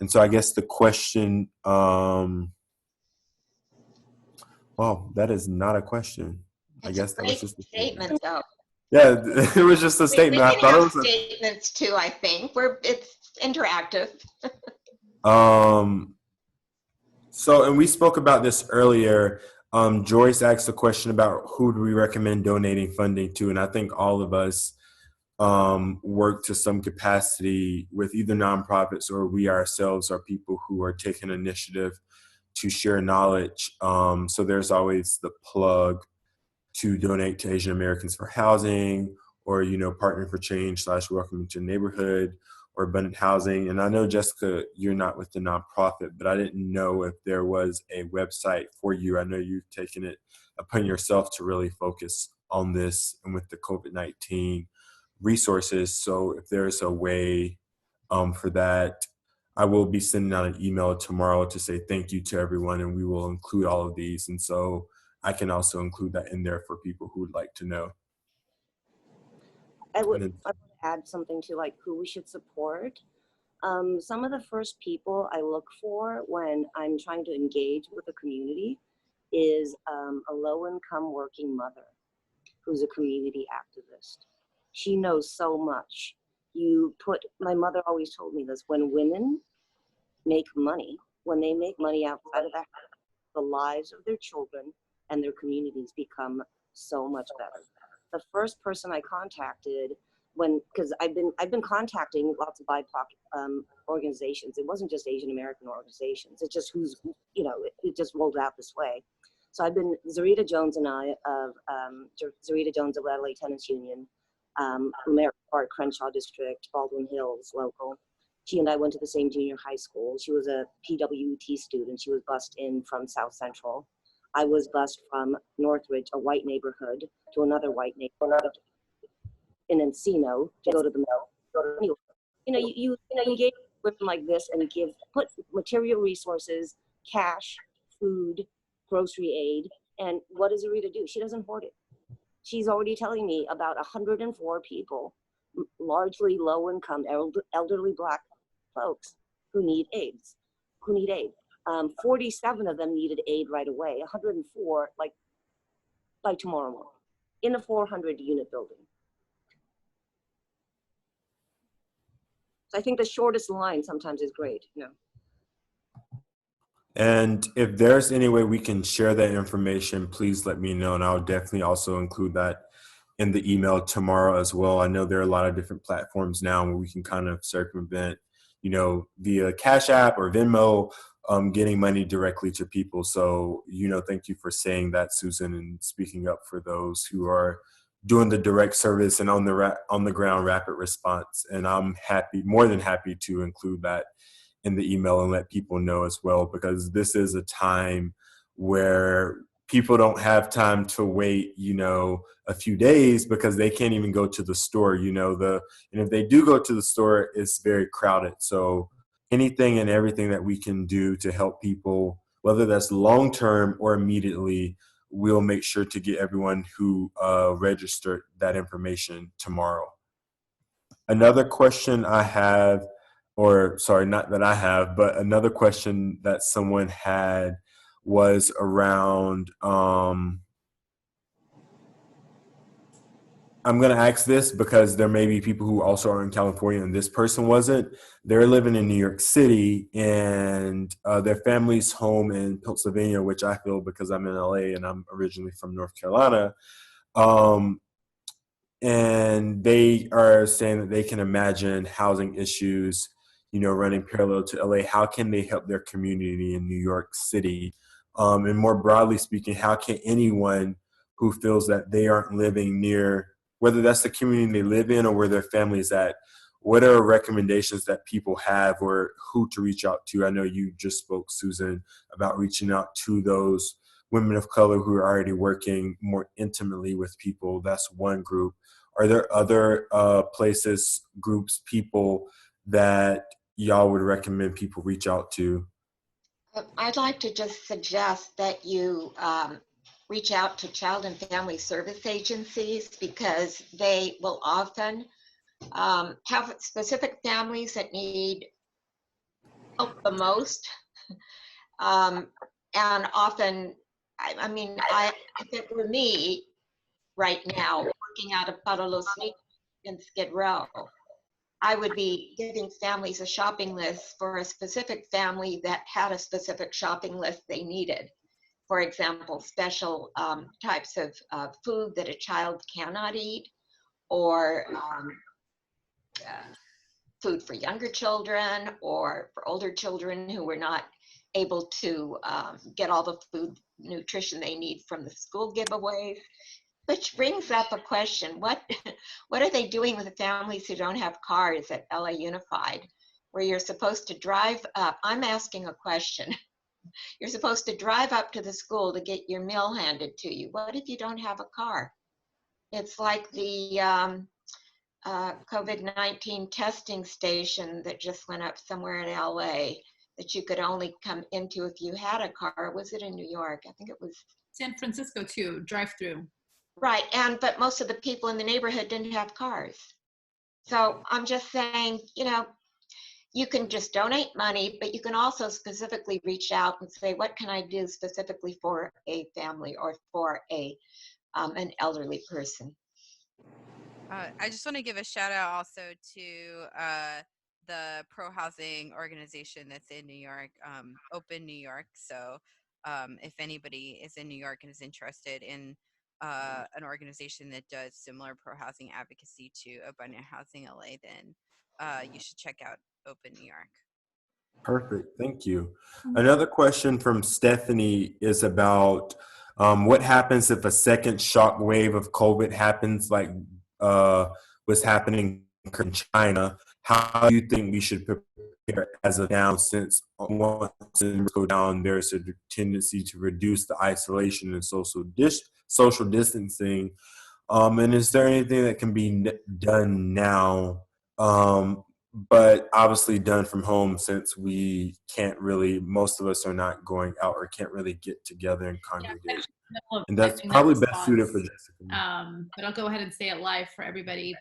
Speaker 2: And so I guess the question, well, that is not a question.
Speaker 5: It's
Speaker 2: I guess that was just a
Speaker 5: statement, though.
Speaker 2: Yeah, it was just a statement.
Speaker 5: We
Speaker 2: I
Speaker 5: can
Speaker 2: thought
Speaker 5: have
Speaker 2: it was
Speaker 5: statements too, I think. It's interactive.
Speaker 2: So, and we spoke about this earlier. Joyce asked a question about who do we recommend donating funding to, and I think all of us work to some capacity with either nonprofits or we ourselves are people who are taking initiative to share knowledge. So there's always the plug to donate to Asian Americans for housing, or, you know, Partner for Change / Welcome to Neighborhood, or Abundant Housing. And I know, Jessica, you're not with the nonprofit, but I didn't know if there was a website for you. I know you've taken it upon yourself to really focus on this and with the COVID-19 resources. So if there's a way for that, I will be sending out an email tomorrow to say thank you to everyone, and we will include all of these. And so I can also include that in there for people who would like to know.
Speaker 6: I would add something to like who we should support. Some of the first people I look for when I'm trying to engage with a community is a low-income working mother who's a community activist. She knows so much. My mother always told me this, when women make money, when they make money outside of the house, the lives of their children and their communities become so much better. The first person I contacted because I've been contacting lots of BIPOC organizations. It wasn't just Asian American organizations. It's just it just rolled out this way. So I've been, Zarita Jones and I of Zarita Jones of LA Tenants Union, American Park, Crenshaw District, Baldwin Hills local. She and I went to the same junior high school. She was a PWT student. She was bused in from South Central. I was bused from Northridge, a white neighborhood, to another white neighborhood in Encino to go to the mill. You engage with women like this and put material resources, cash, food, grocery aid, and what does Zarita do? She doesn't hoard it. She's already telling me about 104 people, largely low-income, elderly Black folks who need aid. 47 of them needed aid right away. 104 by tomorrow morning in a 400-unit building. So I think the shortest line sometimes is great.
Speaker 2: And if there's any way we can share that information, please let me know. And I'll definitely also include that in the email tomorrow as well. I know there are a lot of different platforms now where we can kind of circumvent, via Cash App or Venmo, getting money directly to people. So, thank you for saying that, Susan, and speaking up for those who are doing the direct service and on the ground rapid response. And I'm more than happy to include that in the email and let people know as well, because this is a time where people don't have time to wait, a few days because they can't even go to the store, and if they do go to the store, it's very crowded. So anything and everything that we can do to help people, whether that's long-term or immediately, we'll make sure to get everyone who registered that information tomorrow. Another question I have, or sorry, not that I have, but another question that someone had was around, I'm going to ask this because there may be people who also are in California and this person wasn't. They're living in New York City and their family's home in Pennsylvania, which I feel because I'm in LA and I'm originally from North Carolina. And they are saying that they can imagine housing issues, running parallel to LA. How can they help their community in New York City? And more broadly speaking, how can anyone who feels that they aren't living near, whether that's the community they live in or where their family is at, what are recommendations that people have or who to reach out to? I know you just spoke, Susan, about reaching out to those women of color who are already working more intimately with people. That's one group. Are there other places, groups, people that y'all would recommend people reach out to?
Speaker 5: I'd like to just suggest that you reach out to child and family service agencies, because they will often have specific families that need help the most. And often, I think for me right now, working out of Los in Skid Row, I would be giving families a shopping list for a specific family that had a specific shopping list they needed. For example, special types of food that a child cannot eat, or food for younger children or for older children who were not able to get all the food nutrition they need from the school giveaways. Which brings up a question: what are they doing with the families who don't have cars at LA Unified, where you're supposed to drive up? I'm asking a question. You're supposed to drive up to the school to get your meal handed to you. What if you don't have a car? It's like the COVID-19 testing station that just went up somewhere in LA that you could only come into if you had a car. Was it in New York? I think it was
Speaker 4: San Francisco too, drive-through.
Speaker 5: Right, but most of the people in the neighborhood didn't have cars. So I'm just saying, you can just donate money, but you can also specifically reach out and say, what can I do specifically for a family or for an elderly person?
Speaker 7: I just want to give a shout out also to the pro housing organization that's in New York, Open New York. So if anybody is in New York and is interested in an organization that does similar pro housing advocacy to Abundant Housing LA, then you should check out Open New York.
Speaker 2: Perfect. Thank you. Another question from Stephanie is about what happens if a second shock wave of COVID happens, like what's happening in China? How do you think we should prepare as of now, since once numbers go down, there's a tendency to reduce the isolation and social distancing? And is there anything that can be done now? But obviously done from home, since we can't really, most of us are not going out or can't really get together and congregate. And that's probably best suited for Jessica.
Speaker 4: But I'll go ahead and say it live for everybody.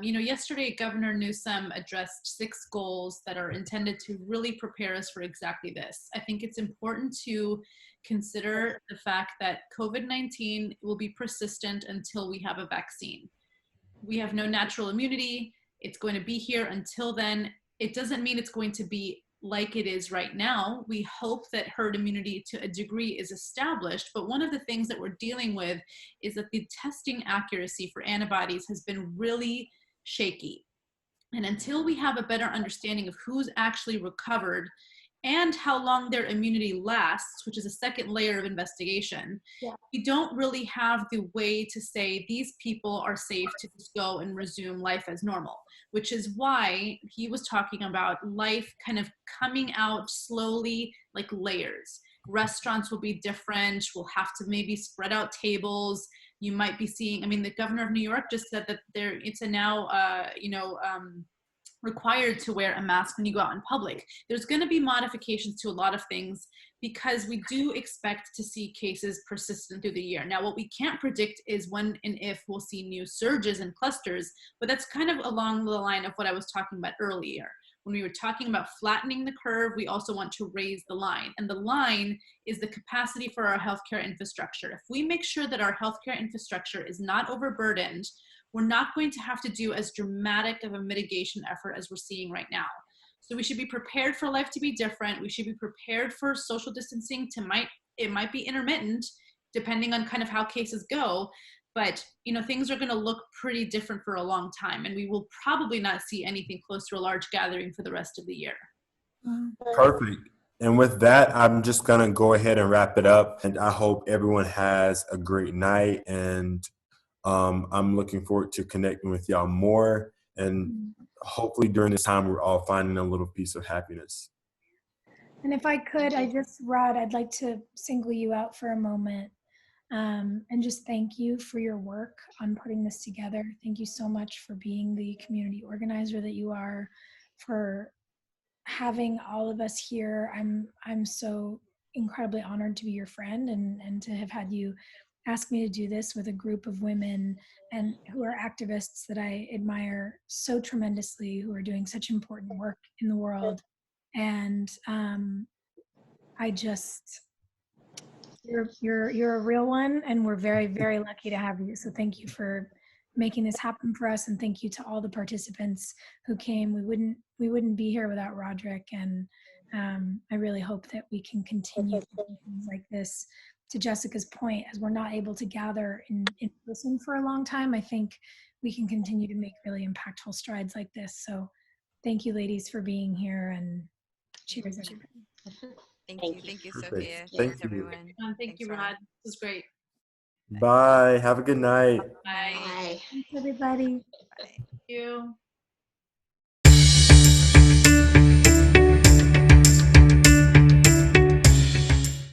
Speaker 4: Yesterday, Governor Newsom addressed 6 goals that are intended to really prepare us for exactly this. I think it's important to consider the fact that COVID-19 will be persistent until we have a vaccine. We have no natural immunity. It's going to be here until then. It doesn't mean it's going to be like it is right now. We hope that herd immunity to a degree is established, but one of the things that we're dealing with is that the testing accuracy for antibodies has been really shaky. And until we have a better understanding of who's actually recovered and how long their immunity lasts, which is a second layer of investigation, we don't really have the way to say these people are safe to just go and resume life as normal, which is why he was talking about life kind of coming out slowly, like layers. Restaurants will be different. We'll have to maybe spread out tables. You might be seeing, the governor of New York just said that it's a now, required to wear a mask when you go out in public. There's going to be modifications to a lot of things because we do expect to see cases persistent through the year. Now, what we can't predict is when and if we'll see new surges and clusters, but that's kind of along the line of what I was talking about earlier. When we were talking about flattening the curve, we also want to raise the line. And the line is the capacity for our healthcare infrastructure. If we make sure that our healthcare infrastructure is not overburdened, we're not going to have to do as dramatic of a mitigation effort as we're seeing right now. So we should be prepared for life to be different. We should be prepared for social distancing it might be intermittent depending on kind of how cases go, but things are going to look pretty different for a long time, and we will probably not see anything close to a large gathering for the rest of the year.
Speaker 2: Perfect. And with that, I'm just going to go ahead and wrap it up, and I hope everyone has a great night, and I'm looking forward to connecting with y'all more, and hopefully during this time we're all finding a little piece of happiness.
Speaker 3: And if I could, Rod, I'd like to single you out for a moment and just thank you for your work on putting this together. Thank you so much for being the community organizer that you are, for having all of us here. I'm so incredibly honored to be your friend and to have had you asked me to do this with a group of women and who are activists that I admire so tremendously, who are doing such important work in the world. And you're a real one, and we're very, very lucky to have you. So thank you for making this happen for us, and thank you to all the participants who came. We wouldn't be here without Roderick, and I really hope that we can continue to do things like this. To Jessica's point, as we're not able to gather in person for a long time, I think we can continue to make really impactful strides like this. So thank you, ladies, for being here, and cheers, everybody.
Speaker 7: Thank you, Sophia.
Speaker 2: Thank
Speaker 7: Thanks,
Speaker 2: you.
Speaker 7: everyone.
Speaker 4: Thank you, Rod. This was great.
Speaker 2: Bye. Have a good night.
Speaker 4: Bye.
Speaker 5: Bye.
Speaker 3: Thanks, everybody.
Speaker 7: Bye.
Speaker 4: Thank you.